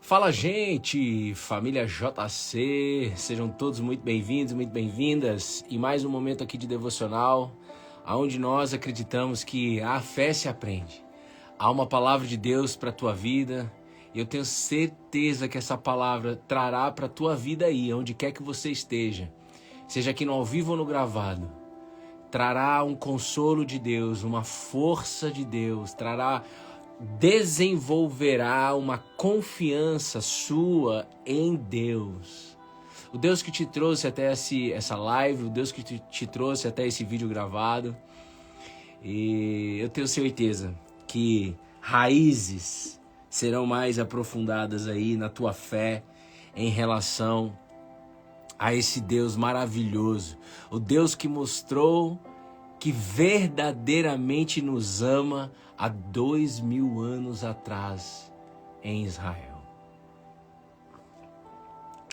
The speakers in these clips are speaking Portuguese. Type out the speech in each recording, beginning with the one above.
Fala, gente, família JC, sejam todos muito bem-vindos, muito bem-vindas e mais um momento aqui de devocional, onde nós acreditamos que a fé se aprende. Há uma palavra de Deus para a tua vida e eu tenho certeza que essa palavra trará para a tua vida aí, onde quer que você esteja, seja aqui no ao vivo ou no gravado, trará um consolo de Deus, uma força de Deus, desenvolverá uma confiança sua em Deus. O Deus que te trouxe até essa live, o Deus que te trouxe até esse vídeo gravado. E eu tenho certeza que raízes serão mais aprofundadas aí na tua fé em relação a esse Deus maravilhoso. O Deus que mostrou que verdadeiramente nos ama há 2000 anos atrás em Israel.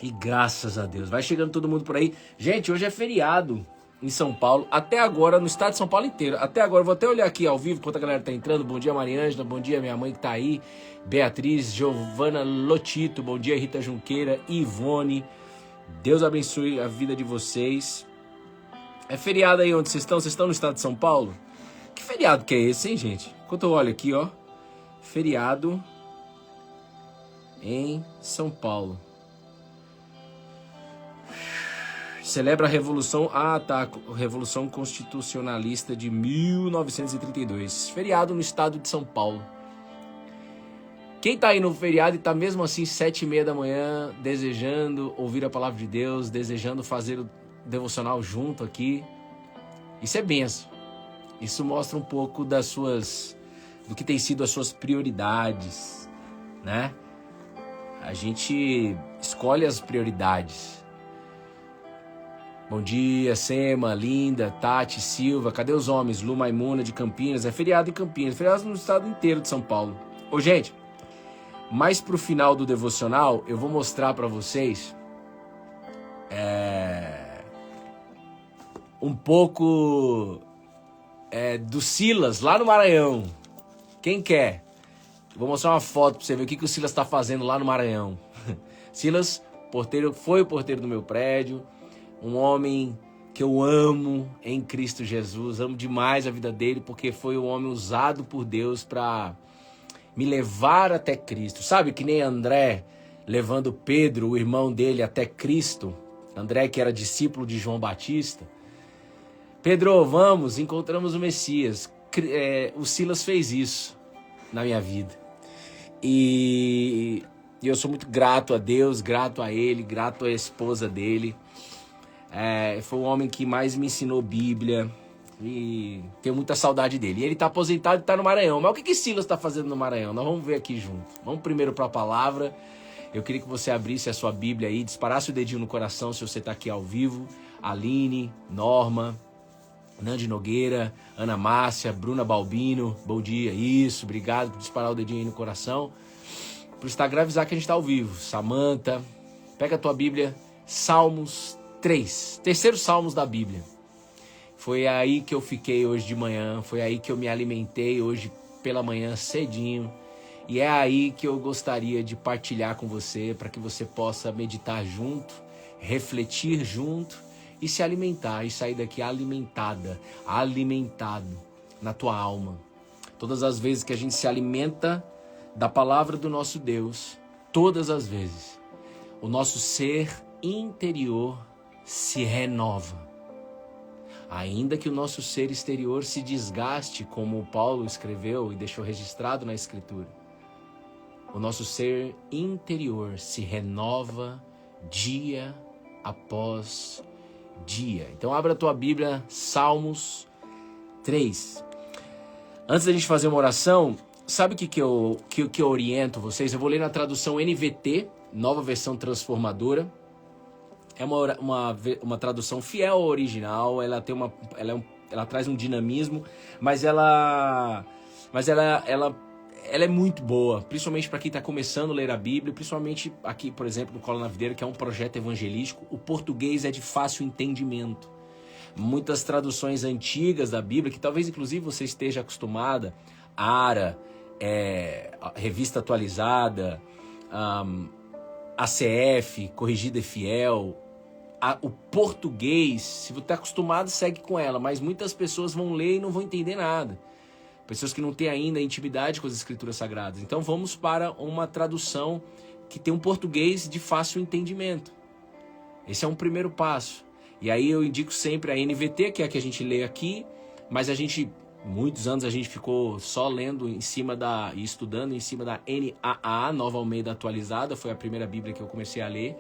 E graças a Deus. Vai chegando todo mundo por aí. Gente, hoje é feriado em São Paulo. Até agora, no estado de São Paulo inteiro. Até agora, vou até olhar aqui ao vivo enquanto a galera tá entrando. Bom dia, Mariângela. Bom dia, minha mãe que tá aí. Beatriz, Giovana Lotito. Bom dia, Rita Junqueira. Ivone. Deus abençoe a vida de vocês. É feriado aí onde vocês estão? Vocês estão no estado de São Paulo? Que feriado que é esse, hein, gente? Enquanto eu olho aqui, ó. Feriado em São Paulo. Celebra a Revolução... Ah, tá. Revolução Constitucionalista de 1932. Feriado no estado de São Paulo. Quem tá aí no feriado e tá mesmo assim 7h30 da manhã, desejando ouvir a palavra de Deus, desejando fazer o devocional junto aqui, isso é benção. Isso mostra um pouco do que tem sido as suas prioridades, né? A gente escolhe as prioridades. Bom dia, Sema, Linda, Tati, Silva. Cadê os homens? Lu Maimuna de Campinas. É feriado em Campinas, feriado no estado inteiro de São Paulo. Ô, gente, mais pro final do devocional, eu vou mostrar pra vocês um pouco do Silas, lá no Maranhão. Quem quer? Vou mostrar uma foto pra você ver o que o Silas tá fazendo lá no Maranhão. Silas, foi o porteiro do meu prédio, um homem que eu amo em Cristo Jesus, amo demais a vida dele, porque foi um homem usado por Deus pra me levar até Cristo. Sabe que nem André levando Pedro, o irmão dele, até Cristo. André, que era discípulo de João Batista. Pedro, vamos, encontramos o Messias. O Silas fez isso na minha vida. E eu sou muito grato a Deus, grato a ele, grato à esposa dele. Foi o homem que mais me ensinou Bíblia. E tenho muita saudade dele. E ele tá aposentado e tá no Maranhão. Mas o que Silas tá fazendo no Maranhão? Nós vamos ver aqui junto. Vamos primeiro para a palavra. Eu queria que você abrisse a sua Bíblia aí, disparasse o dedinho no coração se você tá aqui ao vivo. Aline, Norma, Nandi Nogueira, Ana Márcia, Bruna Balbino. Bom dia. Isso, obrigado por disparar o dedinho aí no coração. Pro Instagram avisar que a gente tá ao vivo. Samanta, pega a tua Bíblia. Salmos 3. Terceiro Salmos da Bíblia. Foi aí que eu fiquei hoje de manhã, foi aí que eu me alimentei hoje pela manhã cedinho. E é aí que eu gostaria de partilhar com você, para que você possa meditar junto, refletir junto e se alimentar e sair daqui alimentado na tua alma. Todas as vezes que a gente se alimenta da palavra do nosso Deus, todas as vezes, o nosso ser interior se renova. Ainda que o nosso ser exterior se desgaste, como Paulo escreveu e deixou registrado na Escritura, o nosso ser interior se renova dia após dia. Então abra a tua Bíblia, Salmos 3. Antes da gente fazer uma oração, sabe o que eu oriento vocês? Eu vou ler na tradução NVT, Nova Versão Transformadora. É uma tradução fiel ao original, ela traz um dinamismo, mas ela é muito boa, principalmente para quem está começando a ler a Bíblia, principalmente aqui, por exemplo, no Cola na Videira, que é um projeto evangelístico. O português é de fácil entendimento. Muitas traduções antigas da Bíblia, que talvez inclusive você esteja acostumada, Ara, Revista Atualizada, ACF, Corrigida e Fiel, o português, se você está acostumado, segue com ela, mas muitas pessoas vão ler e não vão entender nada. Pessoas que não têm ainda intimidade com as escrituras sagradas. Então vamos para uma tradução que tem um português de fácil entendimento. Esse é um primeiro passo. E aí eu indico sempre a NVT, que é a que a gente lê aqui, mas muitos anos a gente ficou só lendo e estudando em cima da NAA, Nova Almeida Atualizada, foi a primeira Bíblia que eu comecei a ler.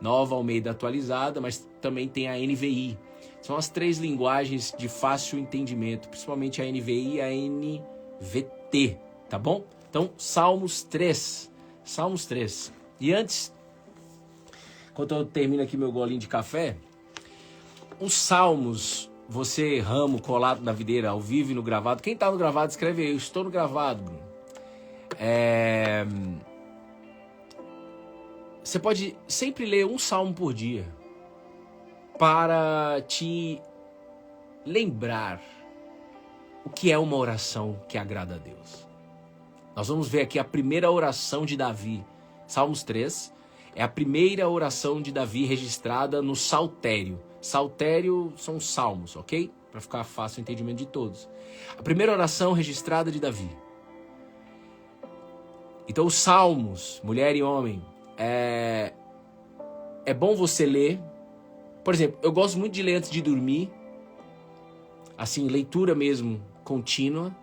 Nova Almeida Atualizada, mas também tem a NVI. São as 3 linguagens de fácil entendimento, principalmente a NVI e a NVT, tá bom? Então, Salmos 3. Salmos 3. E antes, enquanto eu termino aqui meu golinho de café, os Salmos, você, ramo, colado na videira, ao vivo e no gravado. Quem tá no gravado, escreve aí, eu estou no gravado, Bruno. Você pode sempre ler um salmo por dia para te lembrar o que é uma oração que agrada a Deus. Nós vamos ver aqui a primeira oração de Davi. Salmos 3 é a primeira oração de Davi registrada no Saltério. Saltério são salmos, ok? Para ficar fácil o entendimento de todos. A primeira oração registrada de Davi. Então os salmos, mulher e homem, é bom você ler. Por exemplo, eu gosto muito de ler antes de dormir. Assim, leitura mesmo contínua.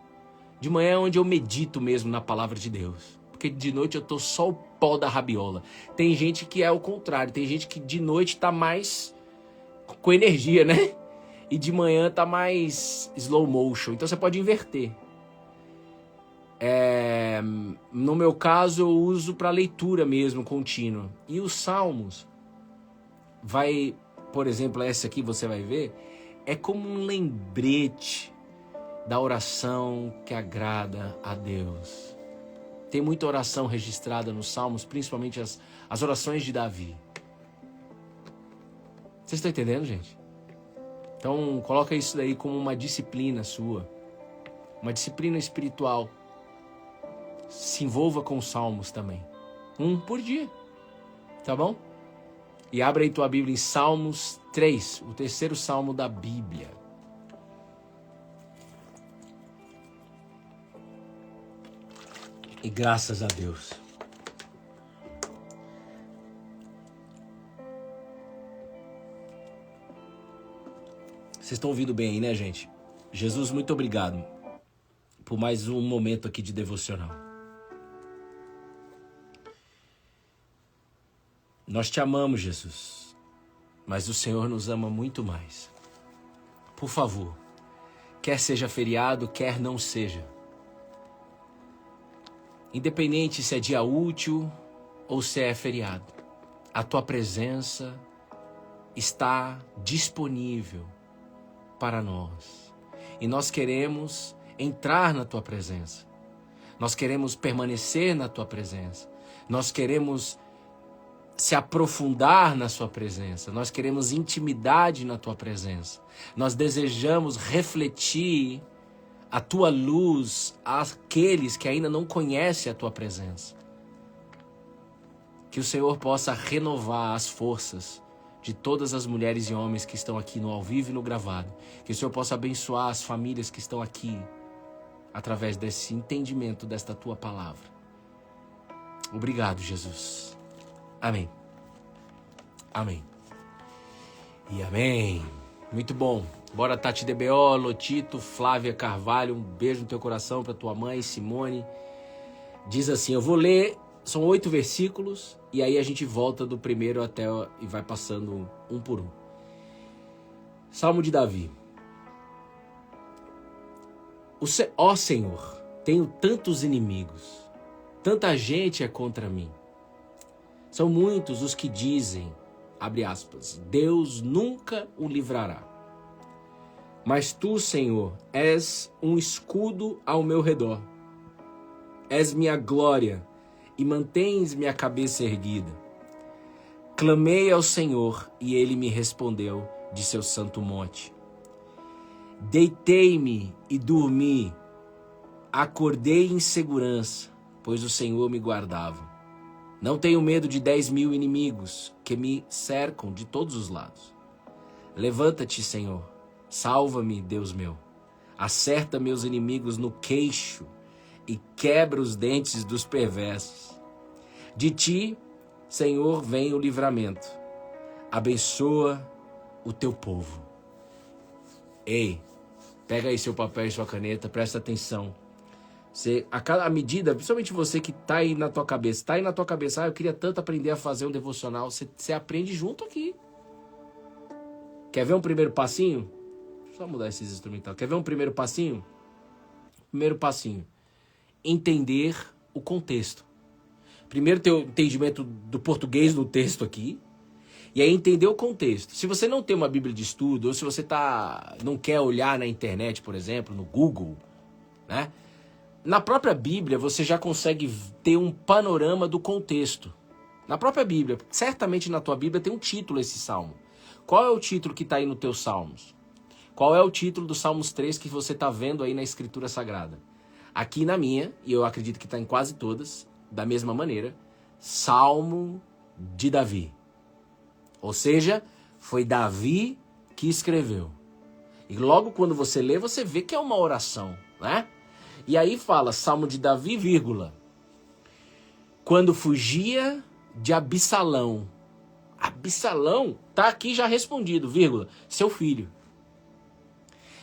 De manhã é onde eu medito mesmo na palavra de Deus. Porque de noite eu tô só o pó da rabiola. Tem gente que é o contrário. Tem gente que de noite tá mais com energia, né? E de manhã tá mais slow motion. Então você pode inverter. No meu caso eu uso para leitura mesmo contínua. E os salmos por exemplo, essa aqui você vai ver, é como um lembrete da oração que agrada a Deus. Tem muita oração registrada nos salmos, principalmente as orações de Davi. Vocês estão entendendo, gente? Então coloca isso daí como uma disciplina sua, uma disciplina espiritual. Se envolva com os salmos também. Um por dia. Tá bom? E abre aí tua Bíblia em Salmos 3, o terceiro salmo da Bíblia. E graças a Deus. Vocês estão ouvindo bem aí, né, gente? Jesus, muito obrigado por mais um momento aqui de devocional. Nós te amamos, Jesus, mas o Senhor nos ama muito mais. Por favor, quer seja feriado, quer não seja. Independente se é dia útil ou se é feriado, a tua presença está disponível para nós. E nós queremos entrar na tua presença. Nós queremos permanecer na tua presença. Nós queremos se aprofundar na sua presença. Nós queremos intimidade na tua presença. Nós desejamos refletir a tua luz àqueles que ainda não conhecem a tua presença. Que o Senhor possa renovar as forças de todas as mulheres e homens que estão aqui no ao vivo e no gravado. Que o Senhor possa abençoar as famílias que estão aqui através desse entendimento desta tua palavra. Obrigado, Jesus. Amém. Amém. E amém. Muito bom. Bora, Tati DBO, Lotito, Flávia Carvalho. Um beijo no teu coração para tua mãe, Simone. Diz assim, eu vou ler, são 8 versículos, e aí a gente volta do primeiro até e vai passando um por um. Salmo de Davi. Ó Senhor, tenho tantos inimigos, tanta gente é contra mim. São muitos os que dizem, abre aspas, Deus nunca o livrará. Mas tu, Senhor, és um escudo ao meu redor. És minha glória e mantens minha cabeça erguida. Clamei ao Senhor e ele me respondeu de seu santo monte. Deitei-me e dormi, acordei em segurança, pois o Senhor me guardava. Não tenho medo de 10.000 inimigos que me cercam de todos os lados. Levanta-te, Senhor. Salva-me, Deus meu. Acerta meus inimigos no queixo e quebra os dentes dos perversos. De ti, Senhor, vem o livramento. Abençoa o teu povo. Ei, pega aí seu papel e sua caneta, presta atenção. A medida, principalmente você que tá aí na tua cabeça, eu queria tanto aprender a fazer um devocional, você aprende junto aqui. Quer ver um primeiro passinho? Deixa eu só mudar esses instrumentais. Quer ver um primeiro passinho? Primeiro passinho. Entender o contexto. Primeiro ter o entendimento do português no texto aqui. E aí entender o contexto. Se você não tem uma Bíblia de estudo, ou se você não quer olhar na internet, por exemplo, no Google, né? Na própria Bíblia você já consegue ter um panorama do contexto. Na própria Bíblia, certamente na tua Bíblia tem um título esse salmo. Qual é o título que está aí no teu Salmos? Qual é o título do Salmos 3 que você está vendo aí na Escritura Sagrada? Aqui na minha, e eu acredito que está em quase todas, da mesma maneira, Salmo de Davi. Ou seja, foi Davi que escreveu. E logo quando você lê, você vê que é uma oração, né? E aí fala, Salmo de Davi, vírgula. Quando fugia de Absalão. Absalão tá aqui já respondido, vírgula, seu filho.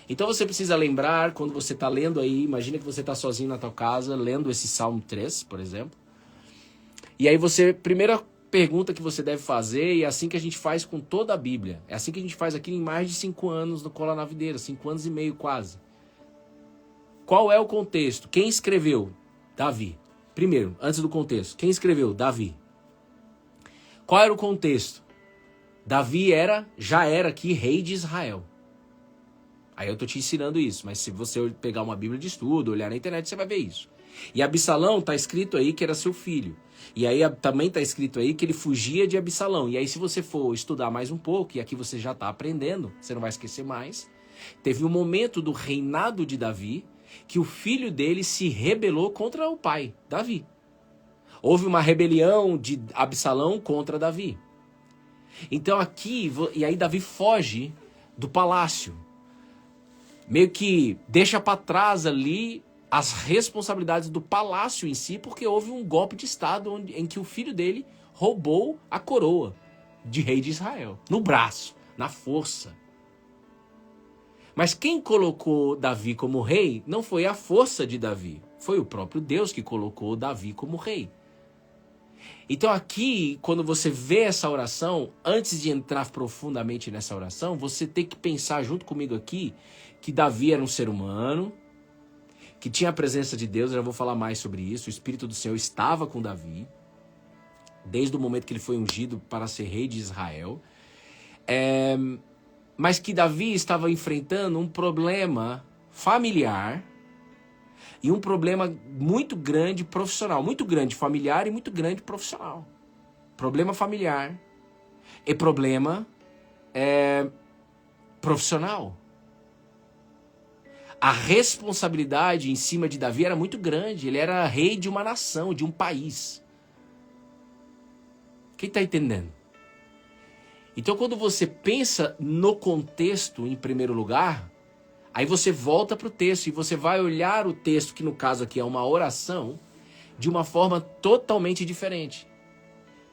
Então você precisa lembrar, quando você está lendo aí, imagina que você está sozinho na tua casa, lendo esse Salmo 3, por exemplo. E aí primeira pergunta que você deve fazer, e é assim que a gente faz com toda a Bíblia. É assim que a gente faz aqui em mais de 5 anos no Cola na Videira, 5 anos e meio quase. Qual é o contexto? Quem escreveu? Davi. Primeiro, antes do contexto, quem escreveu? Davi. Qual era o contexto? Davi já era aqui rei de Israel. Aí eu tô te ensinando isso, mas se você pegar uma Bíblia de estudo, olhar na internet, você vai ver isso. E Absalão tá escrito aí que era seu filho. E aí também tá escrito aí que ele fugia de Absalão. E aí se você for estudar mais um pouco, e aqui você já tá aprendendo, você não vai esquecer mais, teve um momento do reinado de Davi que o filho dele se rebelou contra o pai, Davi. Houve uma rebelião de Absalão contra Davi. Então aqui, e aí Davi foge do palácio. Meio que deixa para trás ali as responsabilidades do palácio em si, porque houve um golpe de estado em que o filho dele roubou a coroa de rei de Israel. No braço, na força. Mas quem colocou Davi como rei não foi a força de Davi. Foi o próprio Deus que colocou Davi como rei. Então aqui, quando você vê essa oração, antes de entrar profundamente nessa oração, você tem que pensar junto comigo aqui que Davi era um ser humano, que tinha a presença de Deus, eu já vou falar mais sobre isso, o Espírito do Senhor estava com Davi, desde o momento que ele foi ungido para ser rei de Israel, mas que Davi estava enfrentando um problema familiar, e um problema muito grande profissional. Muito grande familiar e muito grande profissional. Problema familiar e problema profissional. A responsabilidade em cima de Davi era muito grande. Ele era rei de uma nação, de um país. Quem está entendendo? Então quando você pensa no contexto em primeiro lugar, aí você volta para o texto e você vai olhar o texto, que no caso aqui é uma oração, de uma forma totalmente diferente.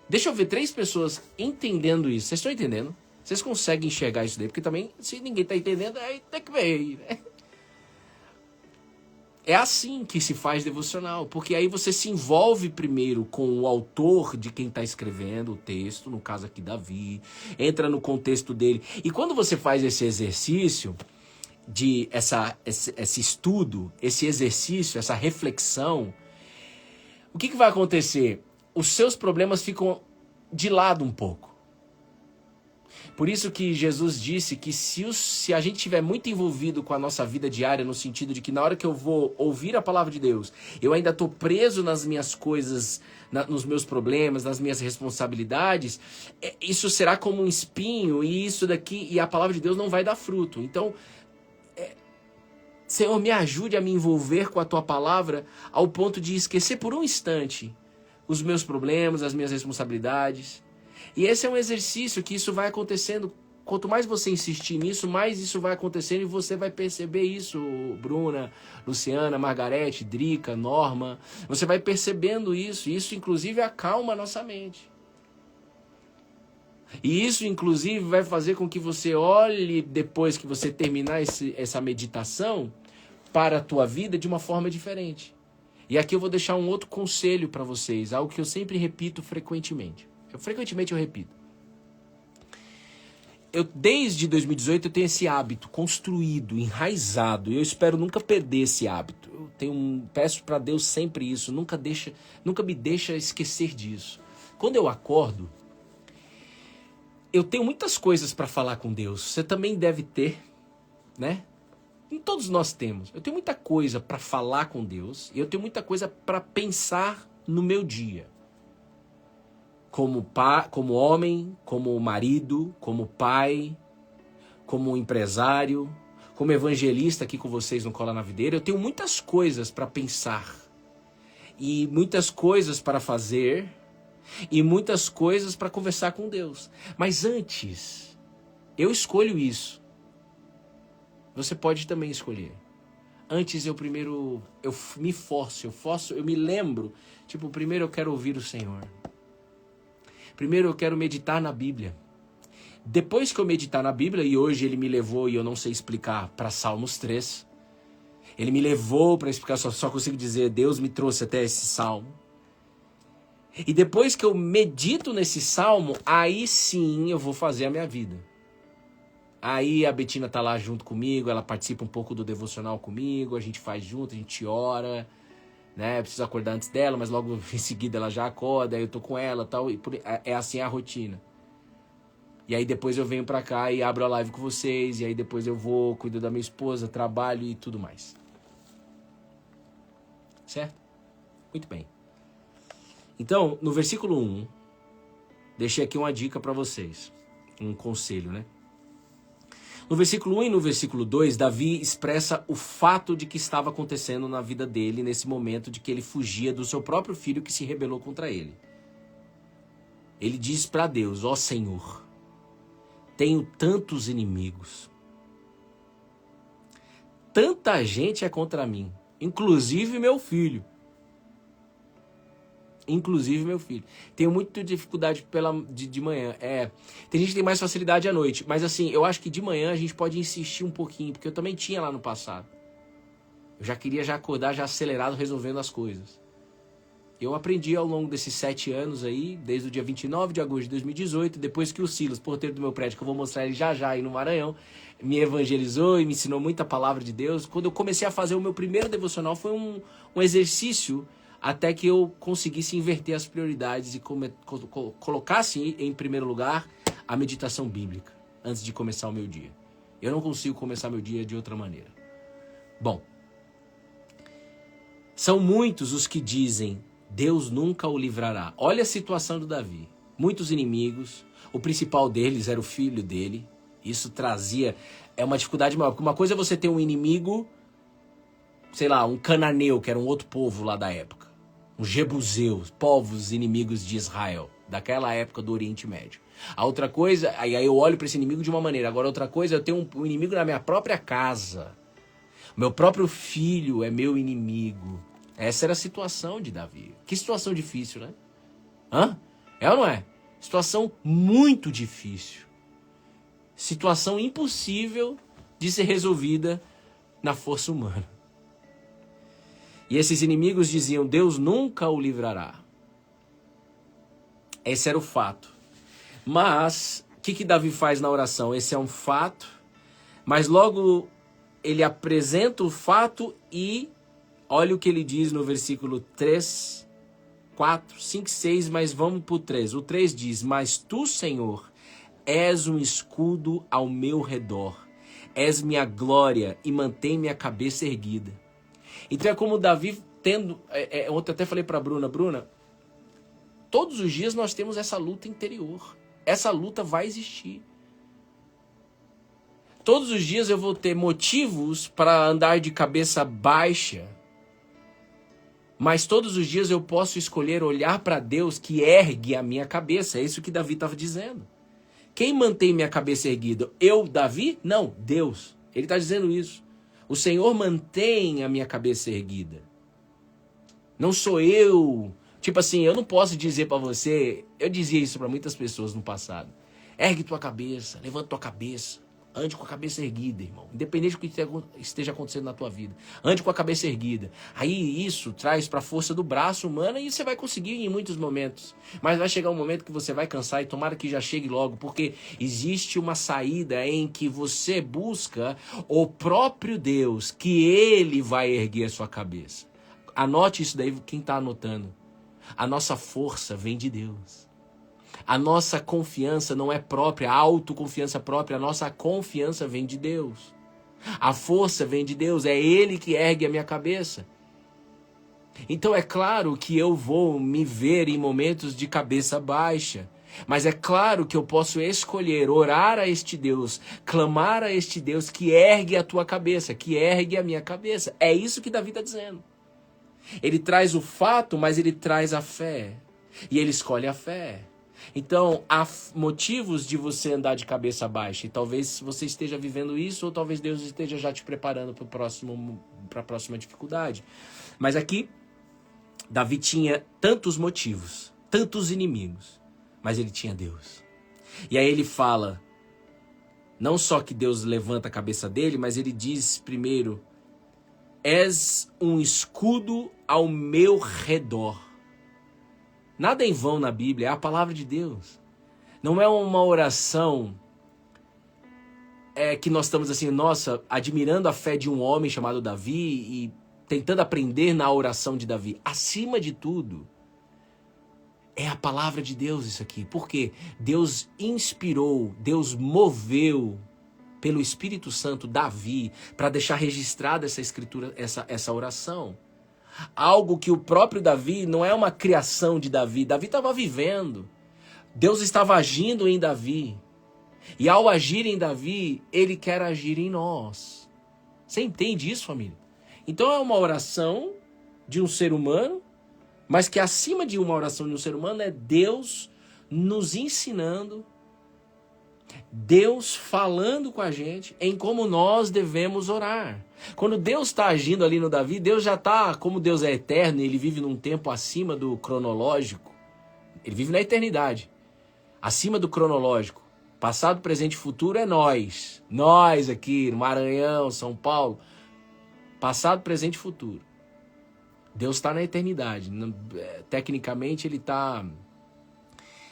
Deixa eu ver 3 pessoas entendendo isso. Vocês estão entendendo? Vocês conseguem enxergar isso daí? Porque também, se ninguém está entendendo, aí tem que ver, né? É assim que se faz devocional, porque aí você se envolve primeiro com o autor de quem está escrevendo o texto, no caso aqui Davi, entra no contexto dele. E quando você faz esse exercício, esse estudo, esse exercício, essa reflexão, o que vai acontecer? Os seus problemas ficam de lado um pouco. Por isso que Jesus disse que se a gente estiver muito envolvido com a nossa vida diária, no sentido de que na hora que eu vou ouvir a palavra de Deus, eu ainda estou preso nas minhas coisas, nos meus problemas, nas minhas responsabilidades, isso será como um espinho, e a palavra de Deus não vai dar fruto. Então, Senhor, me ajude a me envolver com a Tua palavra ao ponto de esquecer por um instante os meus problemas, as minhas responsabilidades. E esse é um exercício que isso vai acontecendo. Quanto mais você insistir nisso, mais isso vai acontecendo e você vai perceber isso, Bruna, Luciana, Margarete, Drica, Norma. Você vai percebendo isso. E isso, inclusive, acalma a nossa mente. E isso, inclusive, vai fazer com que você olhe, depois que você terminar essa meditação, para a tua vida de uma forma diferente. E aqui eu vou deixar um outro conselho para vocês, algo que eu sempre repito frequentemente. Frequentemente eu repito. Desde 2018 eu tenho esse hábito construído, enraizado, e eu espero nunca perder esse hábito. Peço para Deus sempre isso, nunca me deixa esquecer disso. Quando eu acordo, eu tenho muitas coisas para falar com Deus. Você também deve ter, né? Todos nós temos. Eu tenho muita coisa para falar com Deus e eu tenho muita coisa para pensar no meu dia. Como homem, como marido, como pai, como empresário, como evangelista aqui com vocês no Cola na Videira, eu tenho muitas coisas para pensar e muitas coisas para fazer e muitas coisas para conversar com Deus. Mas antes, eu escolho isso. Você pode também escolher. Antes eu me forço, eu me lembro, primeiro eu quero ouvir o Senhor. Primeiro eu quero meditar na Bíblia. Depois que eu meditar na Bíblia, e hoje ele me levou, e eu não sei explicar, para Salmos 3. Ele me levou para explicar, só consigo dizer, Deus me trouxe até esse salmo. E depois que eu medito nesse salmo, aí sim eu vou fazer a minha vida. Aí a Betina tá lá junto comigo, ela participa um pouco do devocional comigo, a gente faz junto, a gente ora, né? Eu preciso acordar antes dela, mas logo em seguida ela já acorda, aí eu tô com ela e tal, é assim a rotina. E aí depois eu venho pra cá e abro a live com vocês, e aí depois eu vou, cuido da minha esposa, trabalho e tudo mais. Certo? Muito bem. Então, no versículo 1, deixei aqui uma dica pra vocês, um conselho, né? No versículo 1 e no versículo 2, Davi expressa o fato de que estava acontecendo na vida dele nesse momento de que ele fugia do seu próprio filho que se rebelou contra ele. Ele diz para Deus, ó Senhor, tenho tantos inimigos. Tanta gente é contra mim, inclusive meu filho. Inclusive meu filho. Tenho muita dificuldade de manhã. Tem gente que tem mais facilidade à noite. Mas assim, eu acho que de manhã a gente pode insistir um pouquinho. Porque eu também tinha lá no passado. Eu já queria acordar acelerado resolvendo as coisas. Eu aprendi ao longo desses 7 anos aí. Desde o dia 29 de agosto de 2018. Depois que o Silas, porteiro do meu prédio, que eu vou mostrar ele já aí no Maranhão, me evangelizou e me ensinou muita palavra de Deus. Quando eu comecei a fazer o meu primeiro devocional, foi um exercício até que eu conseguisse inverter as prioridades e colocasse em primeiro lugar a meditação bíblica, antes de começar o meu dia. Eu não consigo começar meu dia de outra maneira. Bom, são muitos os que dizem, Deus nunca o livrará. Olha a situação do Davi. Muitos inimigos, o principal deles era o filho dele. Isso trazia, uma dificuldade maior, porque uma coisa é você ter um inimigo, sei lá, um cananeu, que era um outro povo lá da época. Os jebuseus, povos inimigos de Israel, daquela época do Oriente Médio. A outra coisa, aí eu olho para esse inimigo de uma maneira. Agora outra coisa, eu tenho um inimigo na minha própria casa. Meu próprio filho é meu inimigo. Essa era a situação de Davi. Que situação difícil, né? É ou não é? Situação muito difícil. Situação impossível de ser resolvida na força humana. E esses inimigos diziam, Deus nunca o livrará. Esse era o fato. Mas, o que Davi faz na oração? Esse é um fato, mas logo ele apresenta o fato e olha o que ele diz no versículo 3, 4, 5, 6, mas vamos para o 3. O 3 diz, mas tu, Senhor, és um escudo ao meu redor, és minha glória e mantém minha cabeça erguida. Então é como Davi tendo, ontem até falei para Bruna, todos os dias nós temos essa luta interior. Essa luta vai existir. Todos os dias eu vou ter motivos para andar de cabeça baixa. Mas todos os dias eu posso escolher olhar para Deus que ergue a minha cabeça. É isso que Davi estava dizendo. Quem mantém minha cabeça erguida? Eu, Davi? Não, Deus. Ele está dizendo isso. O Senhor mantém a minha cabeça erguida. Não sou eu. Tipo assim, eu não posso dizer para você... Eu dizia isso para muitas pessoas no passado. Ergue tua cabeça, levanta tua cabeça. Ande com a cabeça erguida, irmão. Independente do que esteja acontecendo na tua vida. Ande com a cabeça erguida. Aí isso traz para a força do braço humano e você vai conseguir em muitos momentos. Mas vai chegar um momento que você vai cansar e tomara que já chegue logo. Porque existe uma saída em que você busca o próprio Deus, que Ele vai erguer a sua cabeça. Anote isso daí, quem está anotando. A nossa força vem de Deus. A nossa confiança não é própria, a autoconfiança própria, a nossa confiança vem de Deus. A força vem de Deus, é Ele que ergue a minha cabeça. Então é claro que eu vou me ver em momentos de cabeça baixa, mas é claro que eu posso escolher orar a este Deus, clamar a este Deus que ergue a tua cabeça, que ergue a minha cabeça. É isso que Davi está dizendo. Ele traz o fato, mas ele traz a fé. E ele escolhe a fé. Então, há motivos de você andar de cabeça baixa. E talvez você esteja vivendo isso, ou talvez Deus esteja já te preparando para a próxima dificuldade. Mas aqui, Davi tinha tantos motivos, tantos inimigos, mas ele tinha Deus. E aí ele fala, não só que Deus levanta a cabeça dele, mas ele diz primeiro, és um escudo ao meu redor. Nada em vão na Bíblia, é a palavra de Deus. Não é uma oração que nós estamos assim, nossa, admirando a fé de um homem chamado Davi e tentando aprender na oração de Davi. Acima de tudo, é a palavra de Deus isso aqui. Porque Deus inspirou, Deus moveu pelo Espírito Santo Davi para deixar registrada essa escritura, essa oração. Algo que o próprio Davi, não é uma criação de Davi. Davi estava vivendo. Deus estava agindo em Davi. E ao agir em Davi, Ele quer agir em nós. Você entende isso, família? Então é uma oração de um ser humano, mas que acima de uma oração de um ser humano é Deus nos ensinando, Deus falando com a gente em como nós devemos orar. Quando Deus está agindo ali no Davi, Deus já está, como Deus é eterno, ele vive num tempo acima do cronológico. Ele vive na eternidade, acima do cronológico. Passado, presente e futuro é nós. Nós aqui, no Maranhão, São Paulo. Passado, presente e futuro. Deus está na eternidade. Tecnicamente, ele está...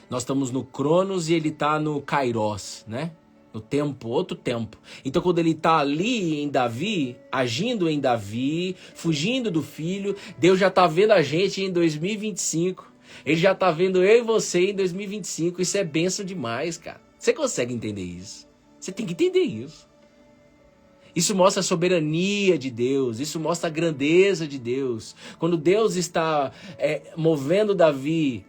Nós estamos no Cronos e ele está no Kairos, né? No tempo, outro tempo. Então, quando ele está ali em Davi, agindo em Davi, fugindo do filho, Deus já está vendo a gente em 2025. Ele já está vendo eu e você em 2025. Isso é bênção demais, cara. Você consegue entender isso? Você tem que entender isso. Isso mostra a soberania de Deus. Isso mostra a grandeza de Deus. Quando Deus está movendo Davi,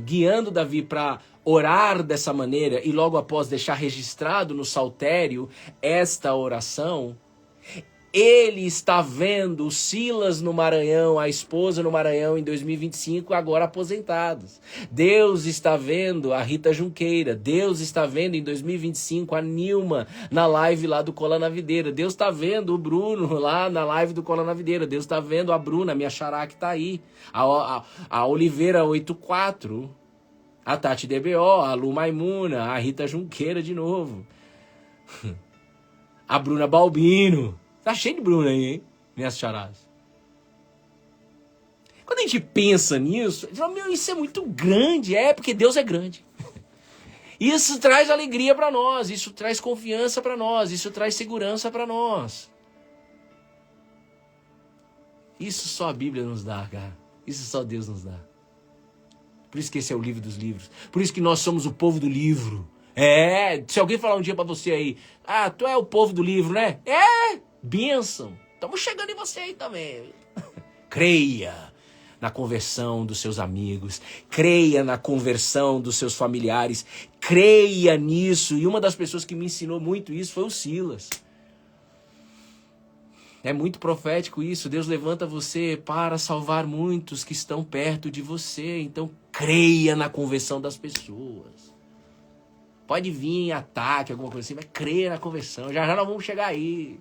guiando Davi para orar dessa maneira e logo após deixar registrado no saltério esta oração, ele está vendo Silas no Maranhão, a esposa no Maranhão em 2025, agora aposentados. Deus está vendo a Rita Junqueira. Deus está vendo em 2025 a Nilma na live lá do Cola na Videira. Deus está vendo o Bruno lá na live do Cola na Videira. Deus está vendo a Bruna, minha xará que está aí. A Oliveira 84, a Tati DBO, a Lu Maimuna, a Rita Junqueira de novo. A Bruna Balbino. Tá cheio de Bruna aí, hein? Minhas charás. Quando a gente pensa nisso, a gente fala, meu, isso é muito grande. É, porque Deus é grande. Isso traz alegria para nós, isso traz confiança para nós, isso traz segurança para nós. Isso só a Bíblia nos dá, cara. Isso só Deus nos dá. Por isso que esse é o livro dos livros. Por isso que nós somos o povo do livro. Se alguém falar um dia para você aí, tu é o povo do livro, né? Bênção. Estamos chegando em você aí também. Creia na conversão dos seus amigos. Creia na conversão dos seus familiares. Creia nisso. E uma das pessoas que me ensinou muito isso foi o Silas. É muito profético isso. Deus levanta você para salvar muitos que estão perto de você. Então, creia na conversão das pessoas. Pode vir ataque, alguma coisa assim, mas creia na conversão. Já nós vamos chegar aí.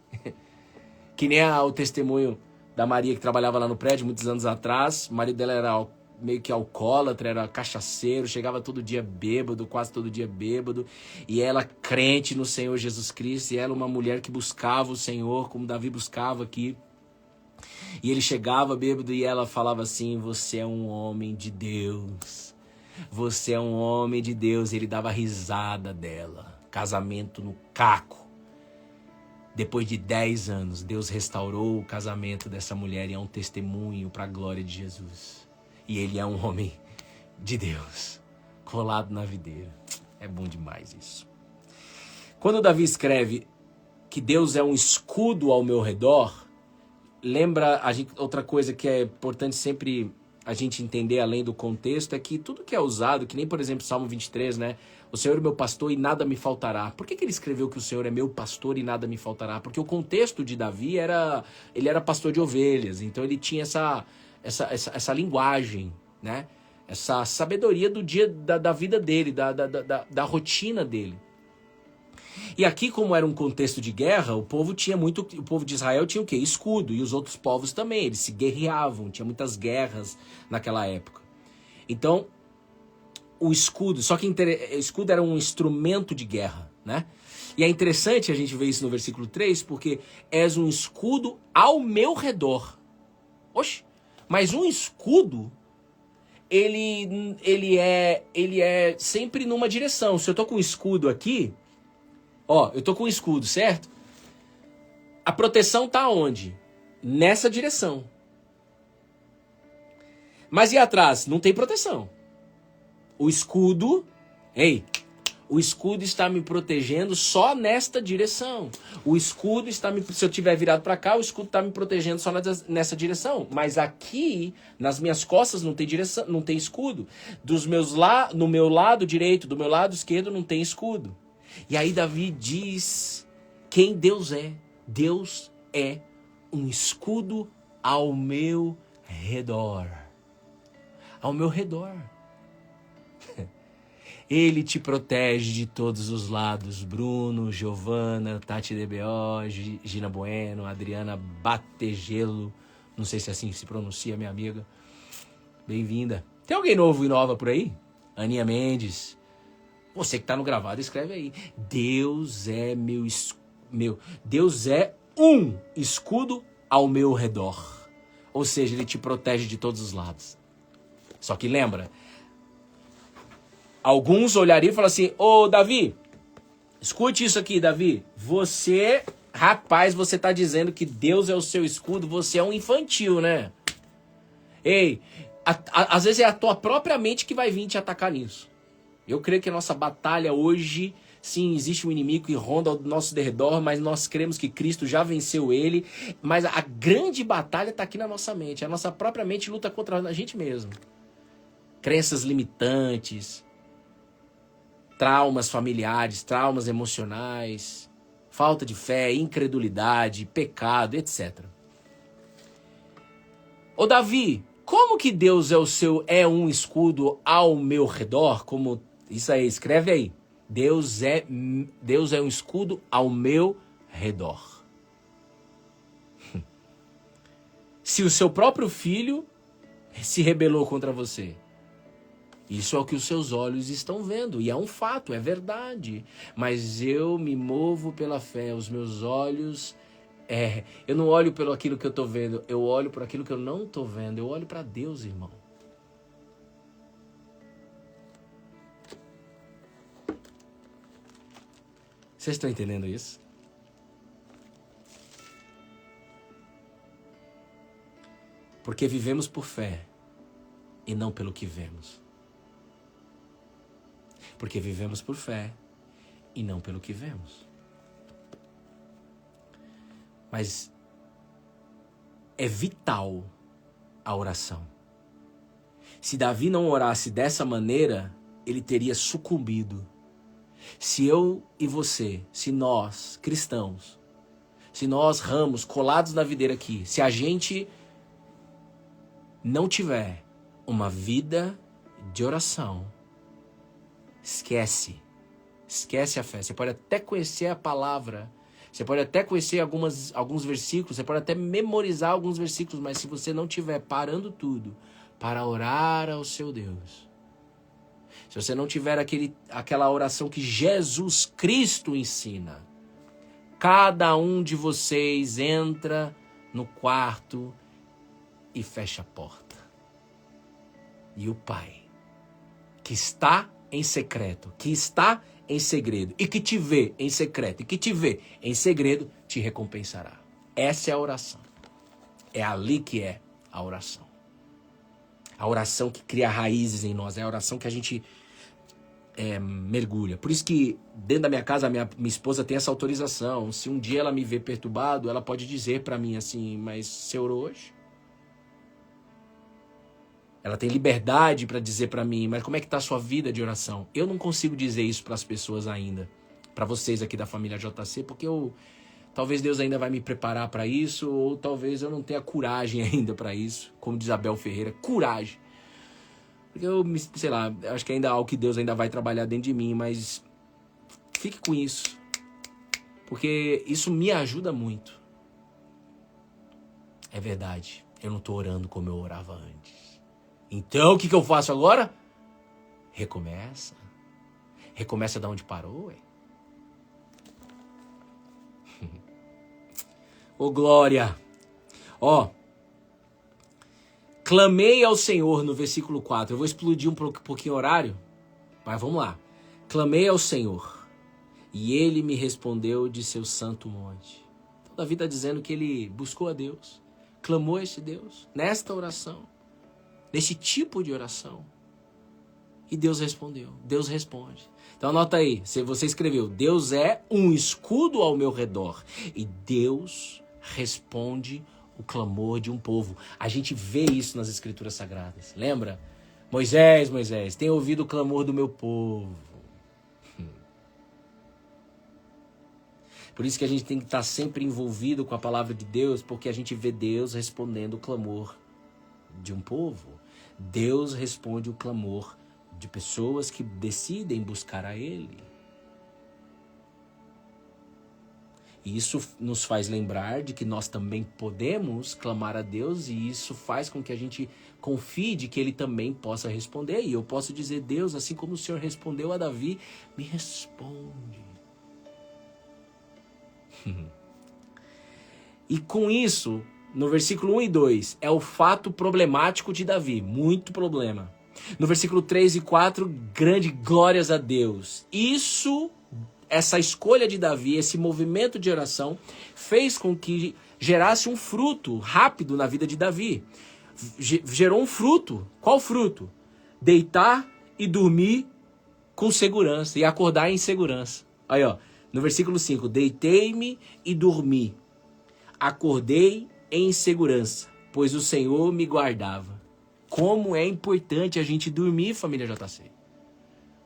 Que nem o testemunho da Maria que trabalhava lá no prédio muitos anos atrás. O marido dela era meio que alcoólatra, era cachaceiro, chegava todo dia bêbado, quase todo dia bêbado, e ela crente no Senhor Jesus Cristo, e ela uma mulher que buscava o Senhor, como Davi buscava aqui, e ele chegava bêbado e ela falava assim: você é um homem de Deus, você é um homem de Deus, e ele dava risada dela. Casamento no caco. Depois de 10 anos, Deus restaurou o casamento dessa mulher e é um testemunho para a glória de Jesus. E ele é um homem de Deus, colado na videira. É bom demais isso. Quando Davi escreve que Deus é um escudo ao meu redor, lembra outra coisa que é importante sempre a gente entender além do contexto, é que tudo que é usado, que nem por exemplo Salmo 23, né? O Senhor é meu pastor e nada me faltará. Por que ele escreveu que o Senhor é meu pastor e nada me faltará? Porque o contexto de Davi ele era pastor de ovelhas, então ele tinha essa linguagem, né? Essa sabedoria do dia da vida dele, da rotina dele. E aqui, como era um contexto de guerra, o povo de Israel tinha o quê? Escudo, e os outros povos também, eles se guerreavam, tinha muitas guerras naquela época. Então, o escudo, só que o escudo era um instrumento de guerra, né? E é interessante a gente ver isso no versículo 3, porque és um escudo ao meu redor. Oxe! Mas um escudo, ele é sempre numa direção. Se eu tô com um escudo aqui, ó, eu tô com um escudo, certo? A proteção tá onde? Nessa direção. Mas e atrás? Não tem proteção. O escudo está me protegendo só nesta direção. O escudo se eu tiver virado para cá, o escudo está me protegendo só nessa direção. Mas aqui, nas minhas costas, não tem direção, não tem escudo. No meu lado direito, do meu lado esquerdo, não tem escudo. E aí Davi diz quem Deus é. Deus é um escudo ao meu redor. Ao meu redor. Ele te protege de todos os lados. Bruno, Giovana, Tati DBO, Gina Bueno, Adriana Bategelo. Não sei se assim se pronuncia, minha amiga. Bem-vinda. Tem alguém novo e nova por aí? Aninha Mendes. Você que tá no gravado, escreve aí. Deus é Deus é um escudo ao meu redor. Ou seja, ele te protege de todos os lados. Só que lembra... Alguns olhariam e falariam assim: ô Davi, escute isso aqui, Davi. Você tá dizendo que Deus é o seu escudo, você é um infantil, né? Ei, às vezes é a tua própria mente que vai vir te atacar nisso. Eu creio que a nossa batalha hoje, sim, existe um inimigo que ronda ao nosso redor, mas nós cremos que Cristo já venceu ele. Mas a grande batalha está aqui na nossa mente. A nossa própria mente luta contra a gente mesmo. Crenças limitantes, traumas familiares, traumas emocionais, falta de fé, incredulidade, pecado, etc. Ô Davi, como que Deus é um escudo ao meu redor? Como isso aí, escreve aí. Deus é um escudo ao meu redor. Se o seu próprio filho se rebelou contra você, isso é o que os seus olhos estão vendo, e é um fato, é verdade. Mas eu me movo pela fé, os meus olhos... eu não olho pelo aquilo que eu estou vendo, eu olho por aquilo que eu não estou vendo, eu olho para Deus, irmão. Vocês estão entendendo isso? Porque vivemos por fé e não pelo que vemos. Porque vivemos por fé e não pelo que vemos. Mas é vital a oração. Se Davi não orasse dessa maneira, ele teria sucumbido. Se eu e você, se nós, cristãos, se nós ramos colados na videira aqui, se a gente não tiver uma vida de oração, esquece a fé. Você pode até conhecer a palavra, você pode até conhecer alguns versículos, você pode até memorizar alguns versículos, mas se você não tiver parando tudo para orar ao seu Deus, se você não tiver aquela oração que Jesus Cristo ensina, cada um de vocês entra no quarto e fecha a porta. E o Pai, que está em secreto, que está em segredo, e que te vê em secreto, e que te vê em segredo, te recompensará. Essa é a oração. É ali que é a oração. A oração que cria raízes em nós, é a oração que a gente mergulha. Por isso que dentro da minha casa, a minha esposa tem essa autorização. Se um dia ela me vê perturbado, ela pode dizer pra mim assim, mas você orou hoje? Ela tem liberdade para dizer para mim, mas como é que tá a sua vida de oração? Eu não consigo dizer isso para as pessoas ainda, para vocês aqui da família JC, porque talvez Deus ainda vai me preparar para isso, ou talvez eu não tenha coragem ainda para isso, como diz Abel Ferreira, coragem. Porque sei lá, acho que ainda há algo que Deus ainda vai trabalhar dentro de mim, mas fique com isso, porque isso me ajuda muito. É verdade, eu não tô orando como eu orava antes. Então, o que eu faço agora? Recomeça. Recomeça de onde parou, ué. Ô, glória. Ó. Clamei ao Senhor no versículo 4. Eu vou explodir um pouquinho o horário, mas vamos lá. Clamei ao Senhor, e Ele me respondeu de seu santo monte. Então, Davi está dizendo que ele buscou a Deus, clamou a esse Deus, nesta oração. Nesse tipo de oração. E Deus respondeu. Deus responde. Então anota aí. Se você escreveu, Deus é um escudo ao meu redor. E Deus responde o clamor de um povo. A gente vê isso nas Escrituras Sagradas. Lembra? Moisés, tem ouvido o clamor do meu povo. Por isso que a gente tem que estar sempre envolvido com a palavra de Deus, porque a gente vê Deus respondendo o clamor de um povo. Deus responde o clamor de pessoas que decidem buscar a Ele. E isso nos faz lembrar de que nós também podemos clamar a Deus, e isso faz com que a gente confie de que Ele também possa responder. E eu posso dizer, Deus, assim como o Senhor respondeu a Davi, me responde. E com isso, no versículo 1 e 2, é o fato problemático de Davi, muito problema. No versículo 3 e 4, grande glórias a Deus. Essa escolha de Davi, esse movimento de oração, fez com que gerasse um fruto rápido na vida de Davi. Gerou um fruto. Qual fruto? Deitar e dormir com segurança e acordar em segurança. Aí, ó, no versículo 5, deitei-me e dormi. Acordei em segurança, pois o Senhor me guardava. Como é importante a gente dormir, família JC.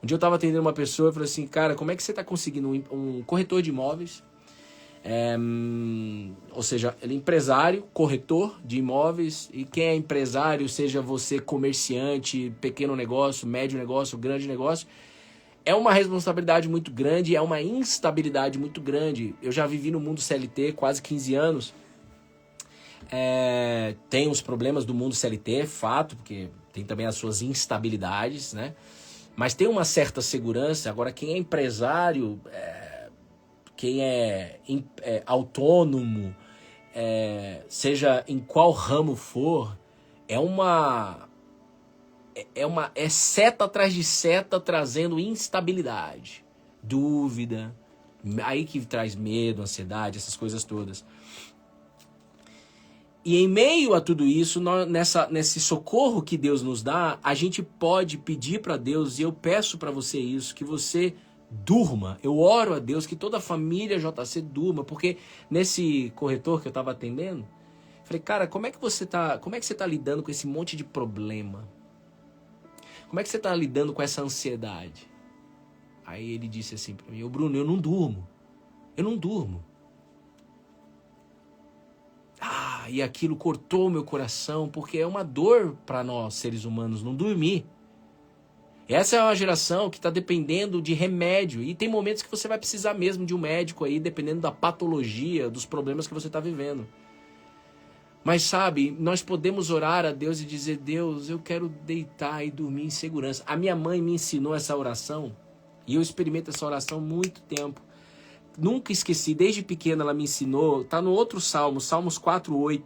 Um dia eu estava atendendo uma pessoa e falei assim, cara, como é que você está conseguindo um corretor de imóveis? Ou seja, ele é empresário, corretor de imóveis, e quem é empresário, seja você comerciante, pequeno negócio, médio negócio, grande negócio, é uma responsabilidade muito grande, é uma instabilidade muito grande. Eu já vivi no mundo CLT quase 15 anos. Tem os problemas do mundo CLT, é fato, porque tem também as suas instabilidades, né? Mas tem uma certa segurança. Agora, quem é empresário, quem é autônomo, seja em qual ramo for, é seta atrás de seta trazendo instabilidade, dúvida, aí que traz medo, ansiedade, essas coisas todas. E em meio a tudo isso, nesse socorro que Deus nos dá, a gente pode pedir para Deus, e eu peço para você isso, que você durma. Eu oro a Deus que toda a família JC durma, porque nesse corretor que eu estava atendendo, falei, cara, como é que você tá lidando com esse monte de problema? Como é que você está lidando com essa ansiedade? Aí ele disse assim para mim, Bruno, eu não durmo. e aquilo cortou o meu coração, porque é uma dor para nós, seres humanos, não dormir. Essa é uma geração que está dependendo de remédio, e tem momentos que você vai precisar mesmo de um médico aí, dependendo da patologia, dos problemas que você está vivendo. Mas sabe, nós podemos orar a Deus e dizer: Deus, eu quero deitar e dormir em segurança. A minha mãe me ensinou essa oração, e eu experimento essa oração há muito tempo. Nunca esqueci, desde pequena ela me ensinou, está no outro salmo, Salmos 4:8,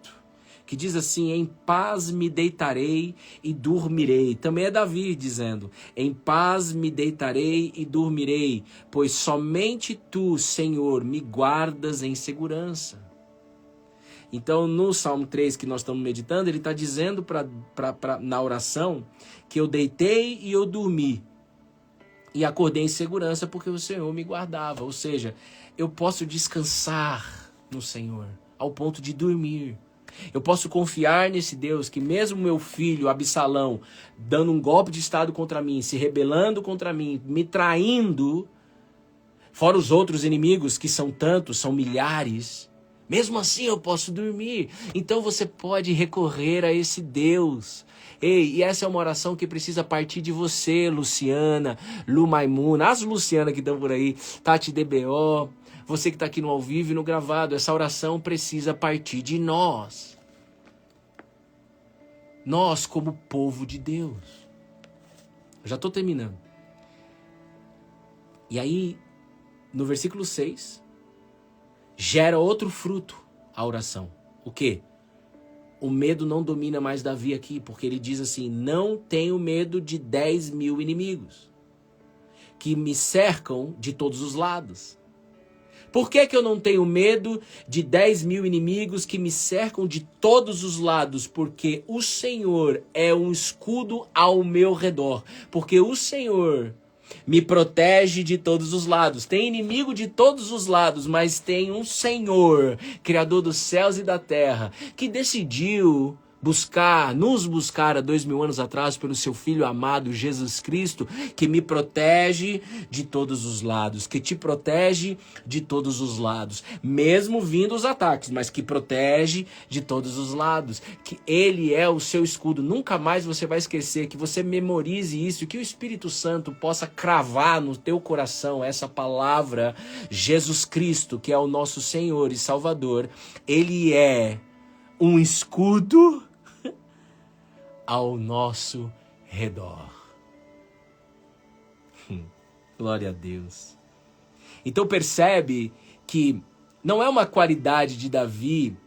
que diz assim: em paz me deitarei e dormirei. Também é Davi dizendo: em paz me deitarei e dormirei, pois somente tu, Senhor, me guardas em segurança. Então, no Salmo 3 que nós estamos meditando, ele está dizendo na oração que eu deitei e eu dormi. E acordei em segurança porque o Senhor me guardava. Ou seja, eu posso descansar no Senhor ao ponto de dormir. Eu posso confiar nesse Deus que mesmo meu filho Absalão dando um golpe de estado contra mim, se rebelando contra mim, me traindo, fora os outros inimigos que são tantos, são milhares, mesmo assim eu posso dormir. Então você pode recorrer a esse Deus. Ei, e essa é uma oração que precisa partir de você, Luciana, Lu Maimuna, as Luciana que estão por aí, Tati DBO, você que está aqui no ao vivo e no gravado. Essa oração precisa partir de nós. Nós como povo de Deus. Eu já estou terminando. E aí, no versículo 6, gera outro fruto a oração. O quê? O medo não domina mais Davi aqui, porque ele diz assim: não tenho medo de 10.000 inimigos que me cercam de todos os lados. Por que eu não tenho medo de 10.000 inimigos que me cercam de todos os lados? Porque o Senhor é um escudo ao meu redor. Porque o Senhor me protege de todos os lados. Tem inimigo de todos os lados, mas tem um Senhor, Criador dos céus e da terra, que decidiu nos buscar há 2.000 anos atrás pelo seu Filho amado Jesus Cristo, que me protege de todos os lados, que te protege de todos os lados, mesmo vindo os ataques, mas que protege de todos os lados, que Ele é o seu escudo. Nunca mais você vai esquecer, que você memorize isso, que o Espírito Santo possa cravar no teu coração essa palavra: Jesus Cristo, que é o nosso Senhor e Salvador, Ele é um escudo ao nosso redor. Glória a Deus. Então percebe que não é uma qualidade de Davi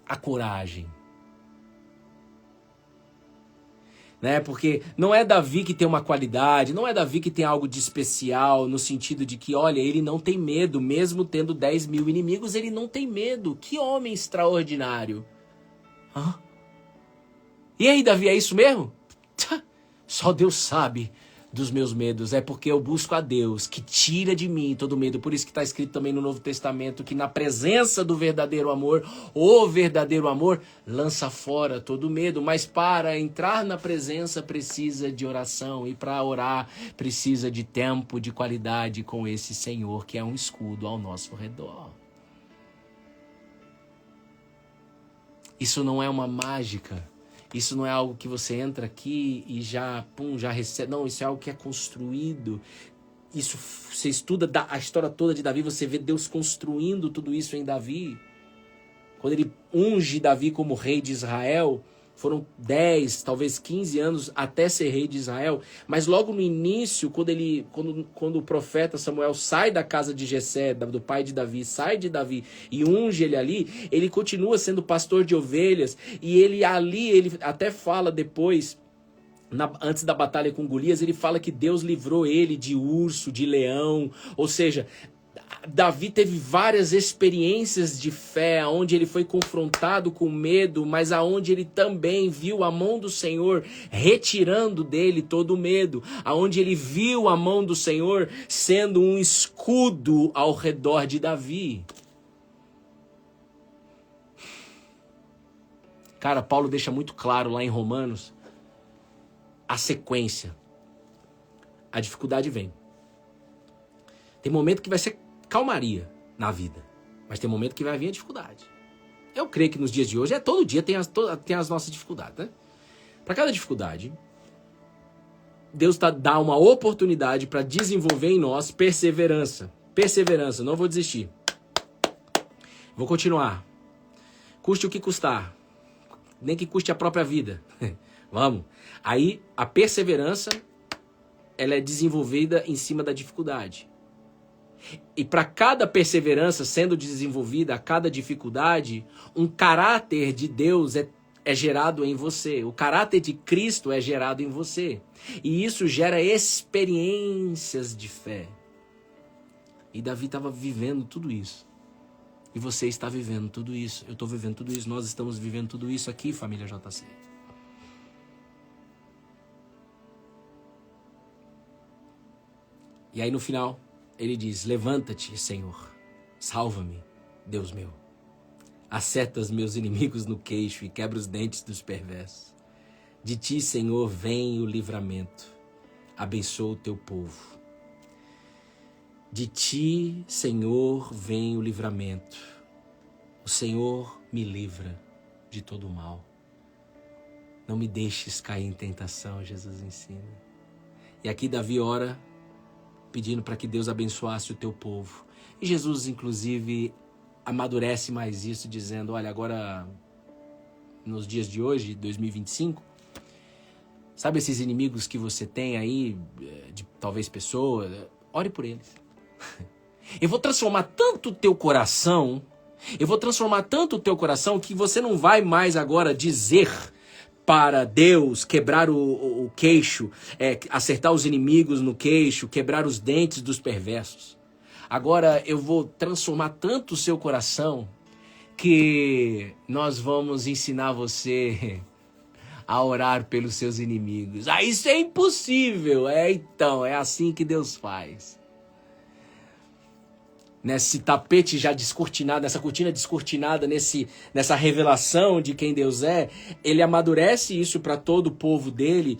a coragem, né? Porque não é Davi que tem uma qualidade, não é Davi que tem algo de especial, no sentido de que, olha, ele não tem medo, mesmo tendo 10.000 inimigos, ele não tem medo. Que homem extraordinário. Hã? E aí, Davi, é isso mesmo? Só Deus sabe dos meus medos. É porque eu busco a Deus, que tira de mim todo medo. Por isso que está escrito também no Novo Testamento que na presença do verdadeiro amor, o verdadeiro amor lança fora todo medo. Mas para entrar na presença precisa de oração. E para orar precisa de tempo de qualidade com esse Senhor, que é um escudo ao nosso redor. Isso não é uma mágica. Isso não é algo que você entra aqui e já recebe. Não, isso é algo que é construído. Isso, você estuda a história toda de Davi, você vê Deus construindo tudo isso em Davi. Quando ele unge Davi como rei de Israel, foram 10, talvez 15 anos até ser rei de Israel. Mas logo no início, quando o profeta Samuel sai da casa de Jessé, do pai de Davi, sai de Davi e unge ele ali, ele continua sendo pastor de ovelhas. E ele até fala depois, antes da batalha com Golias, ele fala que Deus livrou ele de urso, de leão. Ou seja, Davi teve várias experiências de fé, onde ele foi confrontado com medo, mas aonde ele também viu a mão do Senhor retirando dele todo o medo, aonde ele viu a mão do Senhor sendo um escudo ao redor de Davi. Cara, Paulo deixa muito claro lá em Romanos a sequência. A dificuldade vem. Tem momento que vai ser calmaria na vida, mas tem momento que vai vir a dificuldade. Eu creio que nos dias de hoje, todo dia tem as nossas dificuldades, né? Para cada dificuldade, Deus dá uma oportunidade para desenvolver em nós perseverança. Perseverança, não vou desistir. Vou continuar. Custe o que custar. Nem que custe a própria vida. Vamos. Aí, a perseverança, ela é desenvolvida em cima da dificuldade. E para cada perseverança sendo desenvolvida, a cada dificuldade, um caráter de Deus é gerado em você. O caráter de Cristo é gerado em você. E isso gera experiências de fé. E Davi estava vivendo tudo isso. E você está vivendo tudo isso. Eu estou vivendo tudo isso. Nós estamos vivendo tudo isso aqui, família JC. E aí no final, ele diz: levanta-te, Senhor. Salva-me, Deus meu. Acerta os meus inimigos no queixo e quebra os dentes dos perversos. De ti, Senhor, vem o livramento. Abençoa o teu povo. De ti, Senhor, vem o livramento. O Senhor me livra de todo o mal. Não me deixes cair em tentação, Jesus ensina. E aqui Davi ora, pedindo para que Deus abençoasse o teu povo. E Jesus, inclusive, amadurece mais isso, dizendo: olha, agora, nos dias de hoje, 2025, sabe esses inimigos que você tem aí, de talvez pessoas, ore por eles. Eu vou transformar tanto o teu coração, que você não vai mais agora dizer para Deus quebrar o queixo, acertar os inimigos no queixo, quebrar os dentes dos perversos. Agora eu vou transformar tanto o seu coração que nós vamos ensinar você a orar pelos seus inimigos. Isso é impossível. Então, é assim que Deus faz. Nesse tapete já descortinado, nessa cortina descortinada, nessa revelação de quem Deus é, ele amadurece isso para todo o povo dele,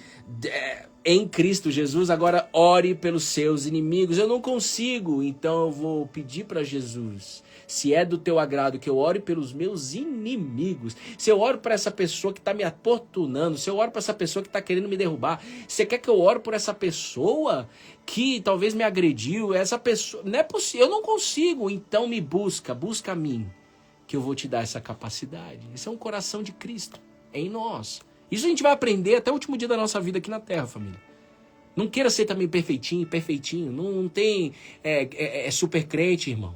em Cristo Jesus. Agora ore pelos seus inimigos. Eu não consigo, então eu vou pedir para Jesus, se é do teu agrado, que eu ore pelos meus inimigos. Se eu oro para essa pessoa que está me importunando, se eu oro para essa pessoa que está querendo me derrubar, você quer que eu ore por essa pessoa que talvez me agrediu? Essa pessoa, não é possível, eu não consigo. Então me busca a mim, que eu vou te dar essa capacidade. Esse é um coração de Cristo em nós. Isso a gente vai aprender até o último dia da nossa vida aqui na Terra, família. Não queira ser também perfeitinho. Não tem super crente, irmão.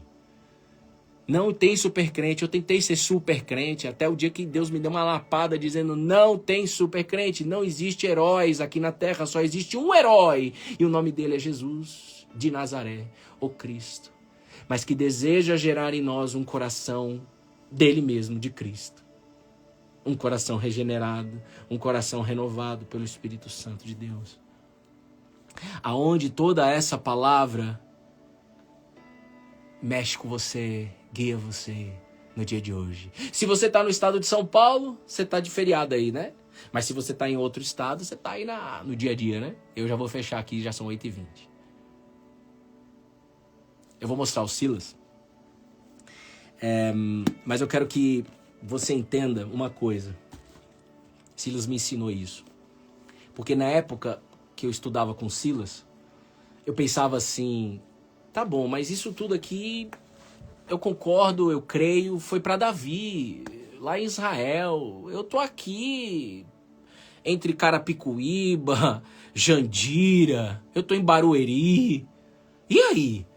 Não tem super crente. Eu tentei ser super crente até o dia que Deus me deu uma lapada dizendo: não tem super crente, não existe heróis aqui na Terra, só existe um herói. E o nome dele é Jesus de Nazaré, o Cristo. Mas que deseja gerar em nós um coração dele mesmo, de Cristo. Um coração regenerado, um coração renovado pelo Espírito Santo de Deus. Aonde toda essa palavra mexe com você, guia você no dia de hoje. Se você está no estado de São Paulo, você está de feriado aí, né? Mas se você está em outro estado, você está aí no dia a dia, né? Eu já vou fechar aqui, já são 8h20. Eu vou mostrar o Silas. Mas eu quero que você entenda uma coisa. Silas me ensinou isso. Porque na época que eu estudava com Silas, eu pensava assim: tá bom, mas isso tudo aqui, eu concordo, eu creio, foi para Davi, lá em Israel. Eu tô aqui entre Carapicuíba, Jandira, eu tô em Barueri. E aí?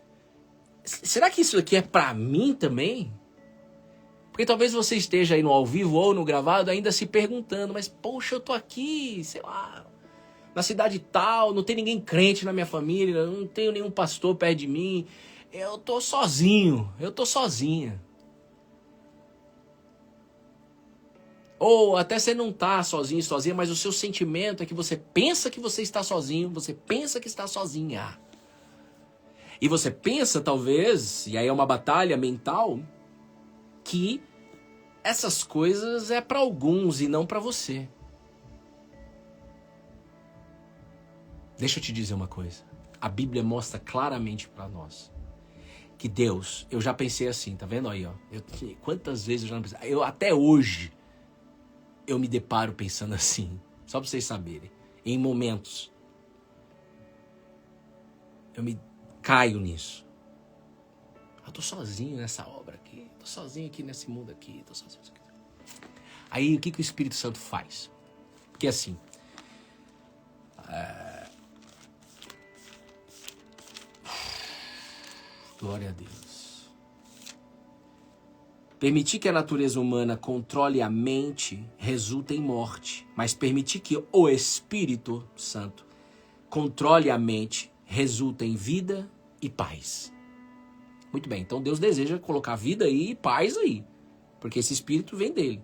Será que isso aqui é para mim também? Porque talvez você esteja aí no ao vivo ou no gravado ainda se perguntando: mas poxa, eu tô aqui, sei lá, na cidade tal, não tem ninguém crente na minha família, não tenho nenhum pastor perto de mim, eu tô sozinha. Ou até você não tá sozinho, sozinha, mas o seu sentimento é que você pensa que você está sozinho, você pensa que está sozinha. E você pensa, talvez, e aí é uma batalha mental, que essas coisas é para alguns e não para você. Deixa eu te dizer uma coisa. A Bíblia mostra claramente para nós que Deus, eu já pensei assim, tá vendo aí, ó? Quantas vezes eu já não pensei? Até hoje, eu me deparo pensando assim, só pra vocês saberem, em momentos. Eu me caio nisso. Eu tô sozinho nessa obra aqui, tô sozinho aqui nesse mundo aqui, tô sozinho aqui. Aí, o que o Espírito Santo faz? Porque assim, glória a Deus. Permitir que a natureza humana controle a mente resulta em morte, mas permitir que o Espírito Santo controle a mente resulta em vida e paz. Muito bem, então Deus deseja colocar vida aí e paz aí, porque esse Espírito vem dele.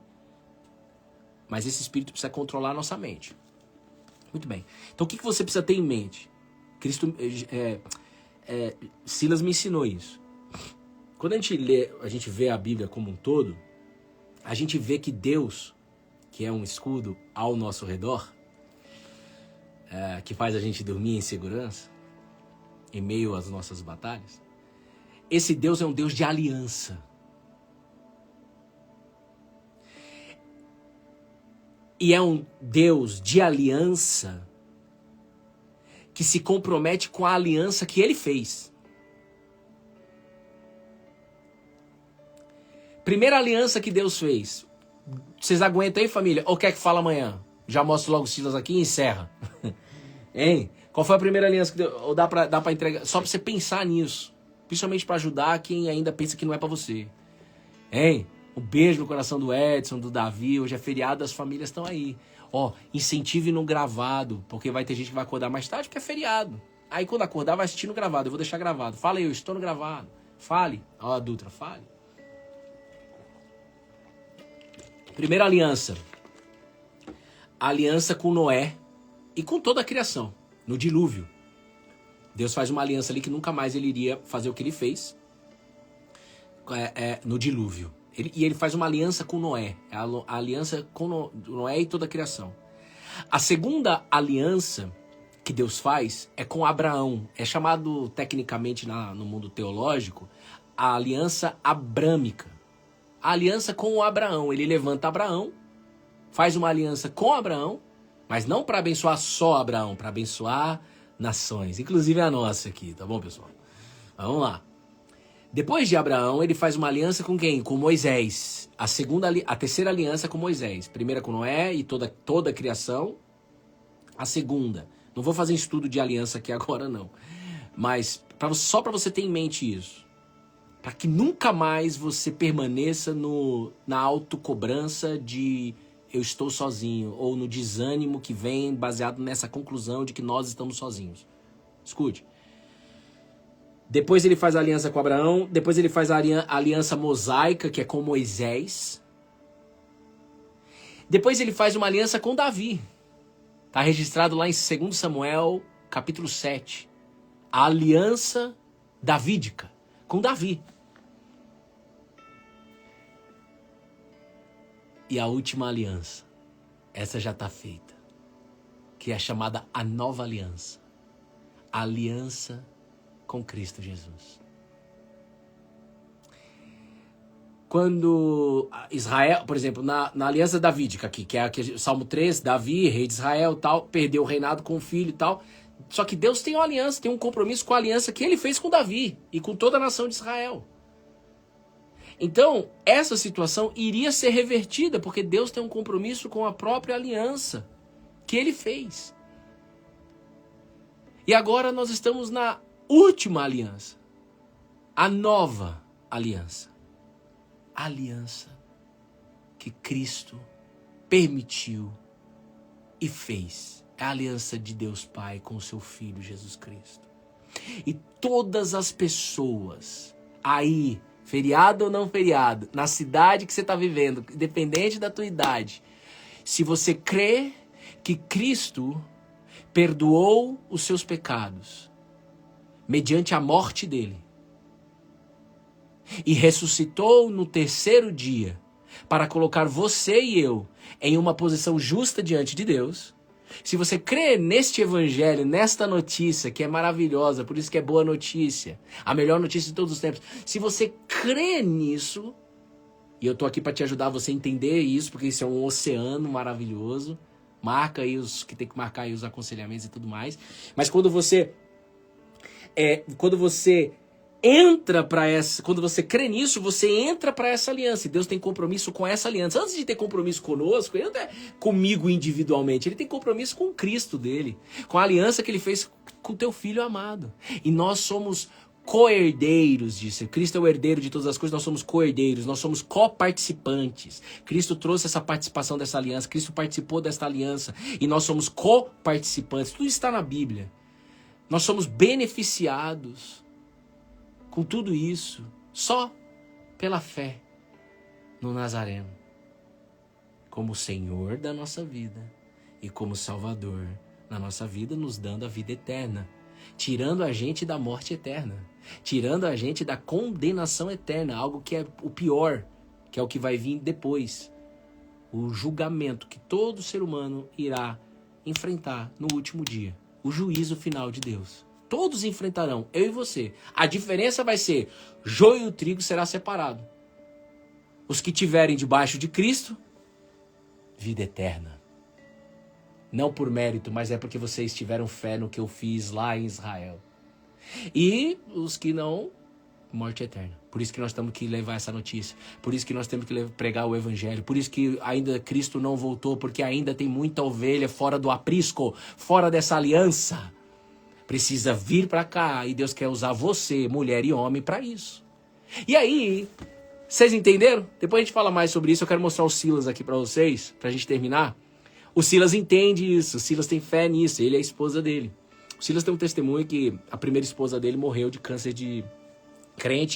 Mas esse Espírito precisa controlar a nossa mente. Muito bem. Então o que você precisa ter em mente? Silas me ensinou isso. Quando a gente vê a Bíblia como um todo, a gente vê que Deus, que é um escudo ao nosso redor, que faz a gente dormir em segurança, em meio às nossas batalhas, esse Deus é um Deus de aliança. E é um Deus de aliança que se compromete com a aliança que ele fez. Primeira aliança que Deus fez. Vocês aguentam aí, família? Ou quer que fale amanhã? Já mostro logo os Silas aqui e encerra. Hein? Qual foi a primeira aliança que Deus... Ou dá pra entregar? Só pra você pensar nisso. Principalmente pra ajudar quem ainda pensa que não é pra você. Hein? Um beijo no coração do Edson, do Davi. Hoje é feriado, as famílias estão aí. Ó, incentive no gravado, porque vai ter gente que vai acordar mais tarde porque é feriado. Aí quando acordar vai assistir no gravado, eu vou deixar gravado. Fala aí, eu estou no gravado. Fale. Ó, Dutra, fale. Primeira aliança. A aliança com Noé e com toda a criação, no dilúvio. Deus faz uma aliança ali que nunca mais ele iria fazer o que ele fez no dilúvio. Ele faz uma aliança com Noé. A aliança com Noé e toda a criação. A segunda aliança que Deus faz é com Abraão. É chamado tecnicamente no mundo teológico a aliança abrâmica. A aliança com o Abraão. Ele levanta Abraão, faz uma aliança com Abraão, mas não para abençoar só Abraão, para abençoar nações. Inclusive a nossa aqui, tá bom, pessoal? Vamos lá. Depois de Abraão, ele faz uma aliança com quem? Com Moisés. A terceira aliança com Moisés. Primeira com Noé e toda a criação. A segunda. Não vou fazer estudo de aliança aqui agora, não. Mas só para você ter em mente isso. Para que nunca mais você permaneça na autocobrança de eu estou sozinho. Ou no desânimo que vem baseado nessa conclusão de que nós estamos sozinhos. Escute. Depois ele faz a aliança com Abraão. Depois ele faz a aliança mosaica, que é com Moisés. Depois ele faz uma aliança com Davi. Está registrado lá em 2 Samuel, capítulo 7. A aliança davídica com Davi. E a última aliança. Essa já está feita. Que é chamada a nova aliança. A aliança com Cristo Jesus. Quando Israel, por exemplo, na aliança davídica aqui, que é aqui, Salmo 3, Davi, rei de Israel, tal, perdeu o reinado com o filho e tal. Só que Deus tem uma aliança, tem um compromisso com a aliança que ele fez com Davi e com toda a nação de Israel. Então, essa situação iria ser revertida, porque Deus tem um compromisso com a própria aliança que ele fez. E agora nós estamos na última aliança. A nova aliança. A aliança que Cristo permitiu e fez. É a aliança de Deus Pai com o seu Filho Jesus Cristo. E todas as pessoas aí, feriado ou não feriado, na cidade que você está vivendo, independente da tua idade, se você crê que Cristo perdoou os seus pecados mediante a morte dele e ressuscitou no terceiro dia para colocar você e eu em uma posição justa diante de Deus, Se você crê neste evangelho, nesta notícia, que é maravilhosa, por isso que é boa notícia, a melhor notícia de todos os tempos. Se você crê nisso, e eu tô aqui para te ajudar você a entender isso, porque isso é um oceano maravilhoso. Marca aí os que tem que marcar aí os aconselhamentos e tudo mais. Mas quando você entra para essa, quando você crê nisso, você entra para essa aliança. E Deus tem compromisso com essa aliança. Antes de ter compromisso conosco, ele não é comigo individualmente, ele tem compromisso com o Cristo dele, com a aliança que ele fez com o teu filho amado. E nós somos co-herdeiros disso. Cristo é o herdeiro de todas as coisas, nós somos co-herdeiros, nós somos co-participantes. Cristo trouxe essa participação dessa aliança, Cristo participou desta aliança e nós somos co-participantes. Tudo está na Bíblia. Nós somos beneficiados com tudo isso só pela fé no Nazareno, como Senhor da nossa vida e como Salvador na nossa vida, nos dando a vida eterna, tirando a gente da morte eterna, tirando a gente da condenação eterna, algo que é o pior, que é o que vai vir depois, o julgamento que todo ser humano irá enfrentar no último dia, o juízo final de Deus. Todos enfrentarão, eu e você. A diferença vai ser, joio e o trigo será separado. Os que tiverem debaixo de Cristo, vida eterna. Não por mérito, mas é porque vocês tiveram fé no que eu fiz lá em Israel. E os que não, morte eterna. Por isso que nós temos que levar essa notícia. Por isso que nós temos que pregar o evangelho. Por isso que ainda Cristo não voltou, porque ainda tem muita ovelha fora do aprisco, fora dessa aliança. Precisa vir para cá e Deus quer usar você, mulher e homem, para isso. E aí, vocês entenderam? Depois a gente fala mais sobre isso. Eu quero mostrar o Silas aqui para vocês, para a gente terminar. O Silas entende isso, o Silas tem fé nisso, ele é a esposa dele. O Silas tem um testemunho que a primeira esposa dele morreu de câncer de...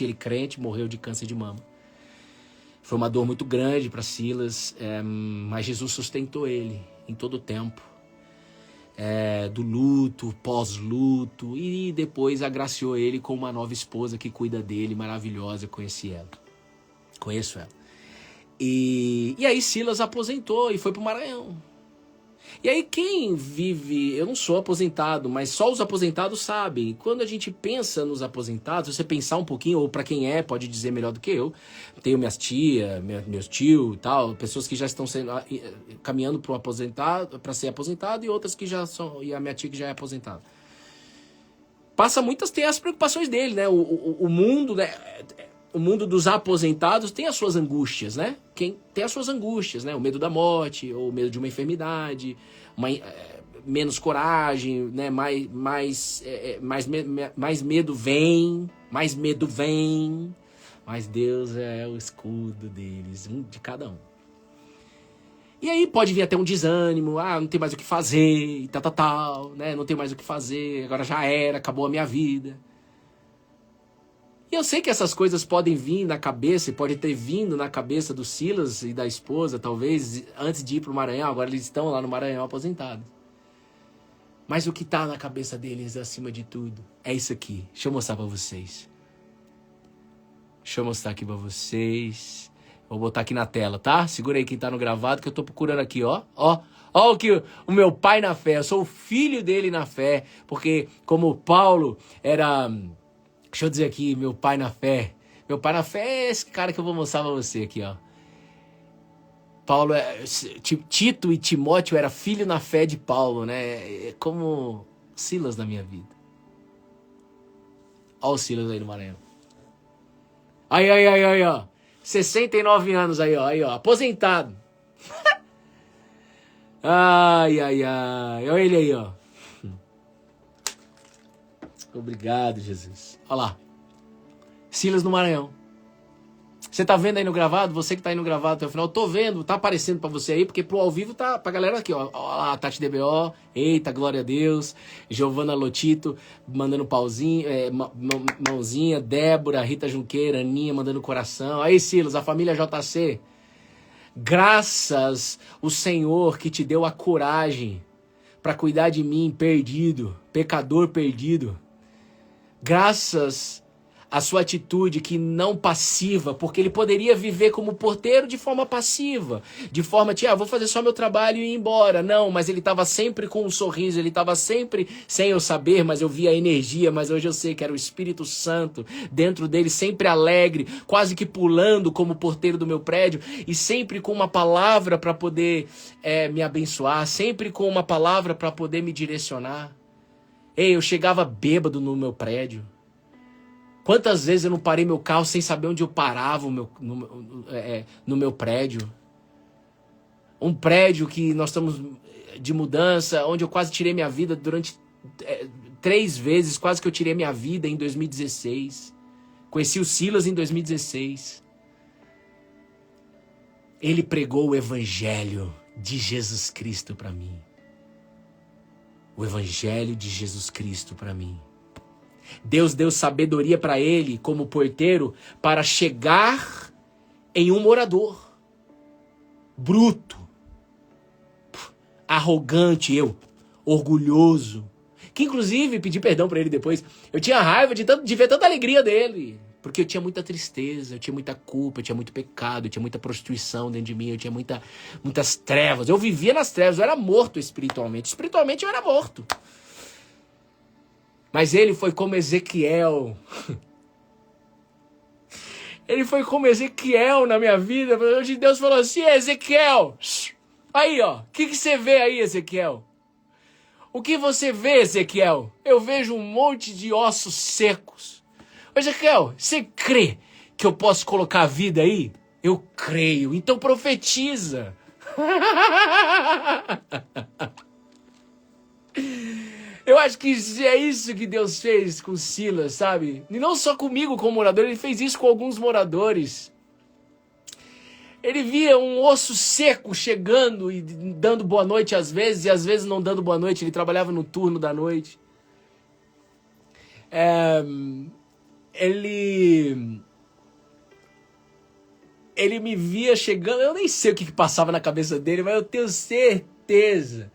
ele crente, morreu de câncer de mama. Foi uma dor muito grande para Silas, mas Jesus sustentou ele em todo o tempo. Do luto, pós-luto, e depois agraciou ele com uma nova esposa que cuida dele, maravilhosa, eu conheço ela. E aí Silas aposentou e foi pro Maranhão. E aí quem vive, eu não sou aposentado, mas só os aposentados sabem. Quando a gente pensa nos aposentados, você pensar um pouquinho, ou para quem pode dizer melhor do que eu, tenho minhas tias, meus tios e tal, pessoas que já estão caminhando para para ser aposentado, e outras que já são, e a minha tia que já é aposentada. Tem as preocupações dele, né? O mundo, né? O mundo dos aposentados tem as suas angústias, né? Quem tem as suas angústias, né? O medo da morte, ou o medo de uma enfermidade, menos coragem, né? Mais medo vem, mais Deus é o escudo deles, de cada um. E aí pode vir até um desânimo, não tem mais o que fazer, e tal, né? Não tem mais o que fazer, agora já era, acabou a minha vida. E eu sei que essas coisas podem vir na cabeça, e pode ter vindo na cabeça do Silas e da esposa, talvez, antes de ir para o Maranhão. Agora eles estão lá no Maranhão aposentados. Mas o que está na cabeça deles, acima de tudo, é isso aqui. Deixa eu mostrar para vocês. Vou botar aqui na tela, tá? Segura aí quem tá no gravado, que eu tô procurando aqui, ó. Ó o meu pai na fé. Eu sou o filho dele na fé. Porque como Paulo era... Deixa eu dizer aqui, meu pai na fé. Meu pai na fé é esse cara que eu vou mostrar pra você aqui, ó. Paulo, Tito e Timóteo era filho na fé de Paulo, né? É como Silas na minha vida. Ó o Silas aí no Maranhão. Aí, ó. 69 anos aí, ó. Aposentado. Ai. Olha ele aí, ó. Obrigado, Jesus. Olha lá. Silas no Maranhão. Você tá vendo aí no gravado? Você que tá aí no gravado até o final, eu tô vendo, tá aparecendo pra você aí, porque pro ao vivo tá pra galera aqui, ó. Olha lá, Tati DBO, eita, glória a Deus. Giovana Lotito, mandando pauzinho, mãozinha. Débora, Rita Junqueira, Aninha, mandando coração. Aí, Silas, a família JC. Graças o Senhor que te deu a coragem pra cuidar de mim, perdido, pecador perdido. Graças a sua atitude que não passiva, porque ele poderia viver como porteiro de forma passiva, de forma de, vou fazer só meu trabalho e ir embora. Não, mas ele estava sempre com um sorriso, ele estava sempre, sem eu saber, mas eu via a energia, mas hoje eu sei que era o Espírito Santo dentro dele, sempre alegre, quase que pulando como porteiro do meu prédio, e sempre com uma palavra para poder me abençoar, sempre com uma palavra para poder me direcionar. Ei, eu chegava bêbado no meu prédio. Quantas vezes eu não parei meu carro sem saber onde eu parava no meu prédio? Um prédio que nós estamos de mudança, onde eu quase tirei minha vida durante 3 vezes, quase que eu tirei minha vida em 2016. Conheci o Silas em 2016. Ele pregou o evangelho de Jesus Cristo para mim. O evangelho de Jesus Cristo para mim. Deus deu sabedoria para ele, como porteiro, para chegar em um morador. Bruto. Arrogante, orgulhoso. Que inclusive, pedi perdão para ele depois. Eu tinha raiva de ver tanta alegria dele. Porque eu tinha muita tristeza, eu tinha muita culpa, eu tinha muito pecado, eu tinha muita prostituição dentro de mim, eu tinha muitas trevas. Eu vivia nas trevas, eu era morto espiritualmente. Espiritualmente eu era morto. Mas ele foi como Ezequiel. Ele foi como Ezequiel na minha vida. Hoje Deus falou assim, Ezequiel, aí ó, o que você vê aí, Ezequiel? O que você vê, Ezequiel? Eu vejo um monte de ossos secos. Ezequiel, você crê que eu posso colocar a vida aí? Eu creio, então profetiza. Eu acho que é isso que Deus fez com Silas, sabe? E não só comigo como morador, ele fez isso com alguns moradores. Ele via um osso seco chegando e dando boa noite às vezes, e às vezes não dando boa noite, ele trabalhava no turno da noite. Ele me via chegando, eu nem sei o que passava na cabeça dele, mas eu tenho certeza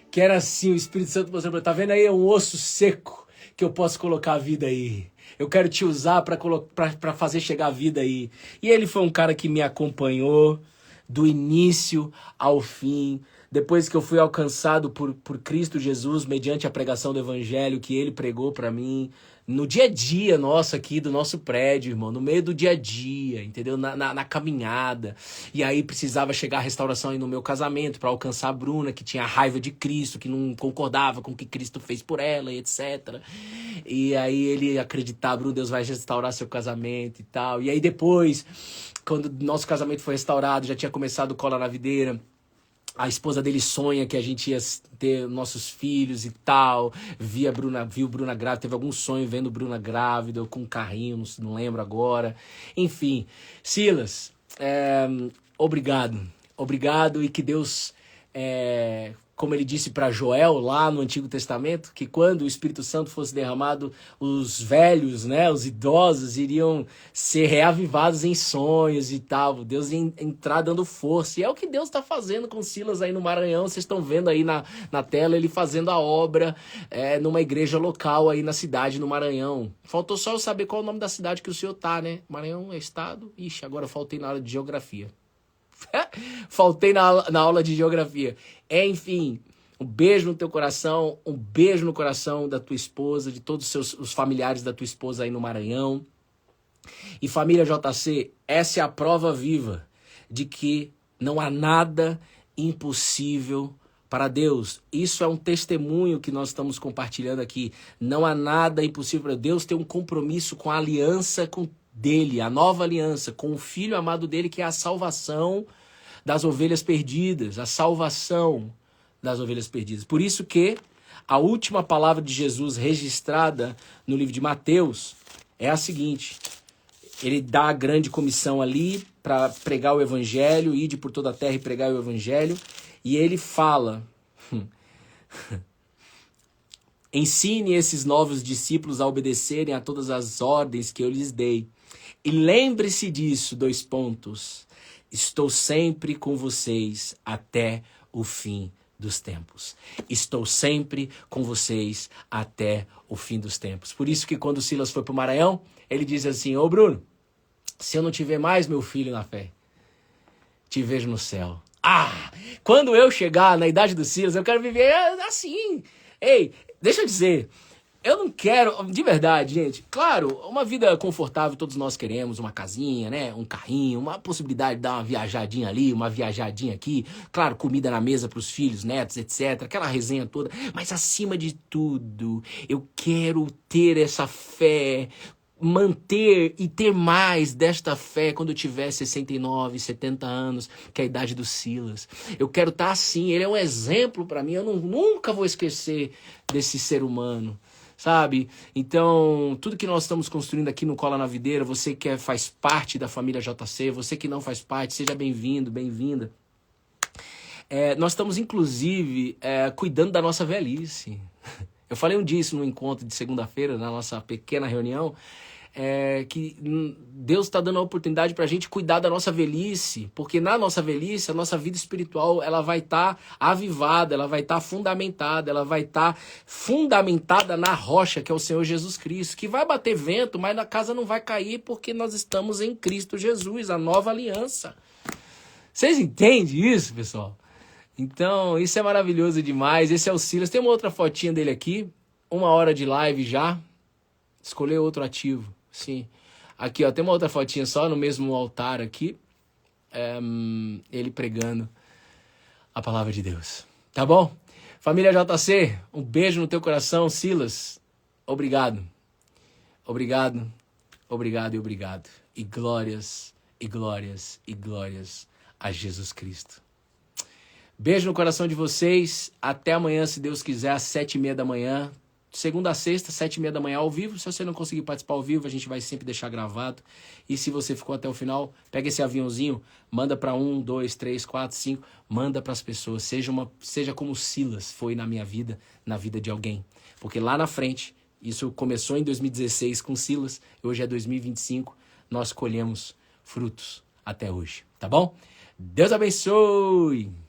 que era assim, o Espírito Santo mostrando, tá vendo aí, é um osso seco que eu posso colocar a vida aí. Eu quero te usar para fazer chegar a vida aí. E ele foi um cara que me acompanhou do início ao fim. Depois que eu fui alcançado por Cristo Jesus, mediante a pregação do Evangelho que ele pregou para mim, no dia a dia nosso aqui, do nosso prédio, irmão, no meio do dia a dia, entendeu? Na caminhada. E aí precisava chegar a restauração aí no meu casamento para alcançar a Bruna, que tinha raiva de Cristo, que não concordava com o que Cristo fez por ela, e etc. E aí ele acreditava, Bruno, Deus vai restaurar seu casamento e tal. E aí depois, quando nosso casamento foi restaurado, já tinha começado Cola na Videira. A esposa dele sonha que a gente ia ter nossos filhos e tal. Viu Bruna grávida, teve algum sonho vendo Bruna grávida, ou com um carrinho, não lembro agora. Enfim, Silas, obrigado. Obrigado e que Deus, como ele disse para Joel lá no Antigo Testamento, que quando o Espírito Santo fosse derramado, os velhos, né, os idosos iriam ser reavivados em sonhos e tal. Deus ia entrar dando força. E é o que Deus está fazendo com Silas aí no Maranhão. Vocês estão vendo aí na tela ele fazendo a obra numa igreja local aí na cidade, no Maranhão. Faltou só eu saber qual é o nome da cidade que o senhor tá, né? Maranhão é estado? Ixi, agora eu faltei na aula de geografia. Faltei na aula de geografia. Enfim, um beijo no teu coração, um beijo no coração da tua esposa, de todos os familiares da tua esposa aí no Maranhão. E família JC, essa é a prova viva de que não há nada impossível para Deus. Isso é um testemunho que nós estamos compartilhando aqui. Não há nada impossível para Deus. Tem um compromisso com a aliança dele, a nova aliança, com o Filho amado dele, que é a salvação das ovelhas perdidas, a salvação das ovelhas perdidas. Por isso que a última palavra de Jesus registrada no livro de Mateus é a seguinte: ele dá a grande comissão ali para pregar o evangelho, ide por toda a terra e pregar o evangelho, e ele fala: ensine esses novos discípulos a obedecerem a todas as ordens que eu lhes dei. E lembre-se disso, : estou sempre com vocês até o fim dos tempos. Estou sempre com vocês até o fim dos tempos. Por isso que quando Silas foi para o Maranhão, ele diz assim: ô Bruno, se eu não tiver mais meu filho na fé, te vejo no céu. Quando eu chegar na idade do Silas, eu quero viver assim. Ei, deixa eu dizer, eu não quero, de verdade, gente, claro, uma vida confortável todos nós queremos, uma casinha, né, um carrinho, uma possibilidade de dar uma viajadinha ali, uma viajadinha aqui, claro, comida na mesa para os filhos, netos, etc, aquela resenha toda, mas acima de tudo, eu quero ter essa fé, manter e ter mais desta fé quando eu tiver 69, 70 anos, que é a idade do Silas. Eu quero estar assim, ele é um exemplo para mim, eu nunca vou esquecer desse ser humano. Sabe? Então, tudo que nós estamos construindo aqui no Cola na Videira, você que faz parte da família JC, você que não faz parte, seja bem-vindo, bem-vinda. Nós estamos, inclusive, cuidando da nossa velhice. Eu falei um dia isso no encontro de segunda-feira, na nossa pequena reunião, que Deus está dando a oportunidade para a gente cuidar da nossa velhice, porque na nossa velhice, a nossa vida espiritual ela vai estar avivada, ela vai estar fundamentada, ela vai estar fundamentada na rocha, que é o Senhor Jesus Cristo, que vai bater vento, mas a casa não vai cair, porque nós estamos em Cristo Jesus, a nova aliança. Vocês entendem isso, pessoal? Então, isso é maravilhoso demais. Esse é o Silas. Tem uma outra fotinha dele aqui, 1 hora de live já. Escolher outro ativo. Sim. Aqui, ó, tem uma outra fotinha só no mesmo altar aqui. Ele pregando a palavra de Deus. Tá bom? Família JC, um beijo no teu coração. Silas, obrigado. Obrigado, obrigado e obrigado. E glórias, e glórias, e glórias a Jesus Cristo. Beijo no coração de vocês. Até amanhã, se Deus quiser, às 7h30 da manhã. Segunda a sexta, 7h30 da manhã ao vivo. Se você não conseguir participar ao vivo, a gente vai sempre deixar gravado. E se você ficou até o final, pega esse aviãozinho, manda para 1, 2, 3, 4, 5. Manda para as pessoas. Seja como Silas foi na minha vida, na vida de alguém. Porque lá na frente, isso começou em 2016 com Silas. Hoje é 2025. Nós colhemos frutos até hoje. Tá bom? Deus abençoe!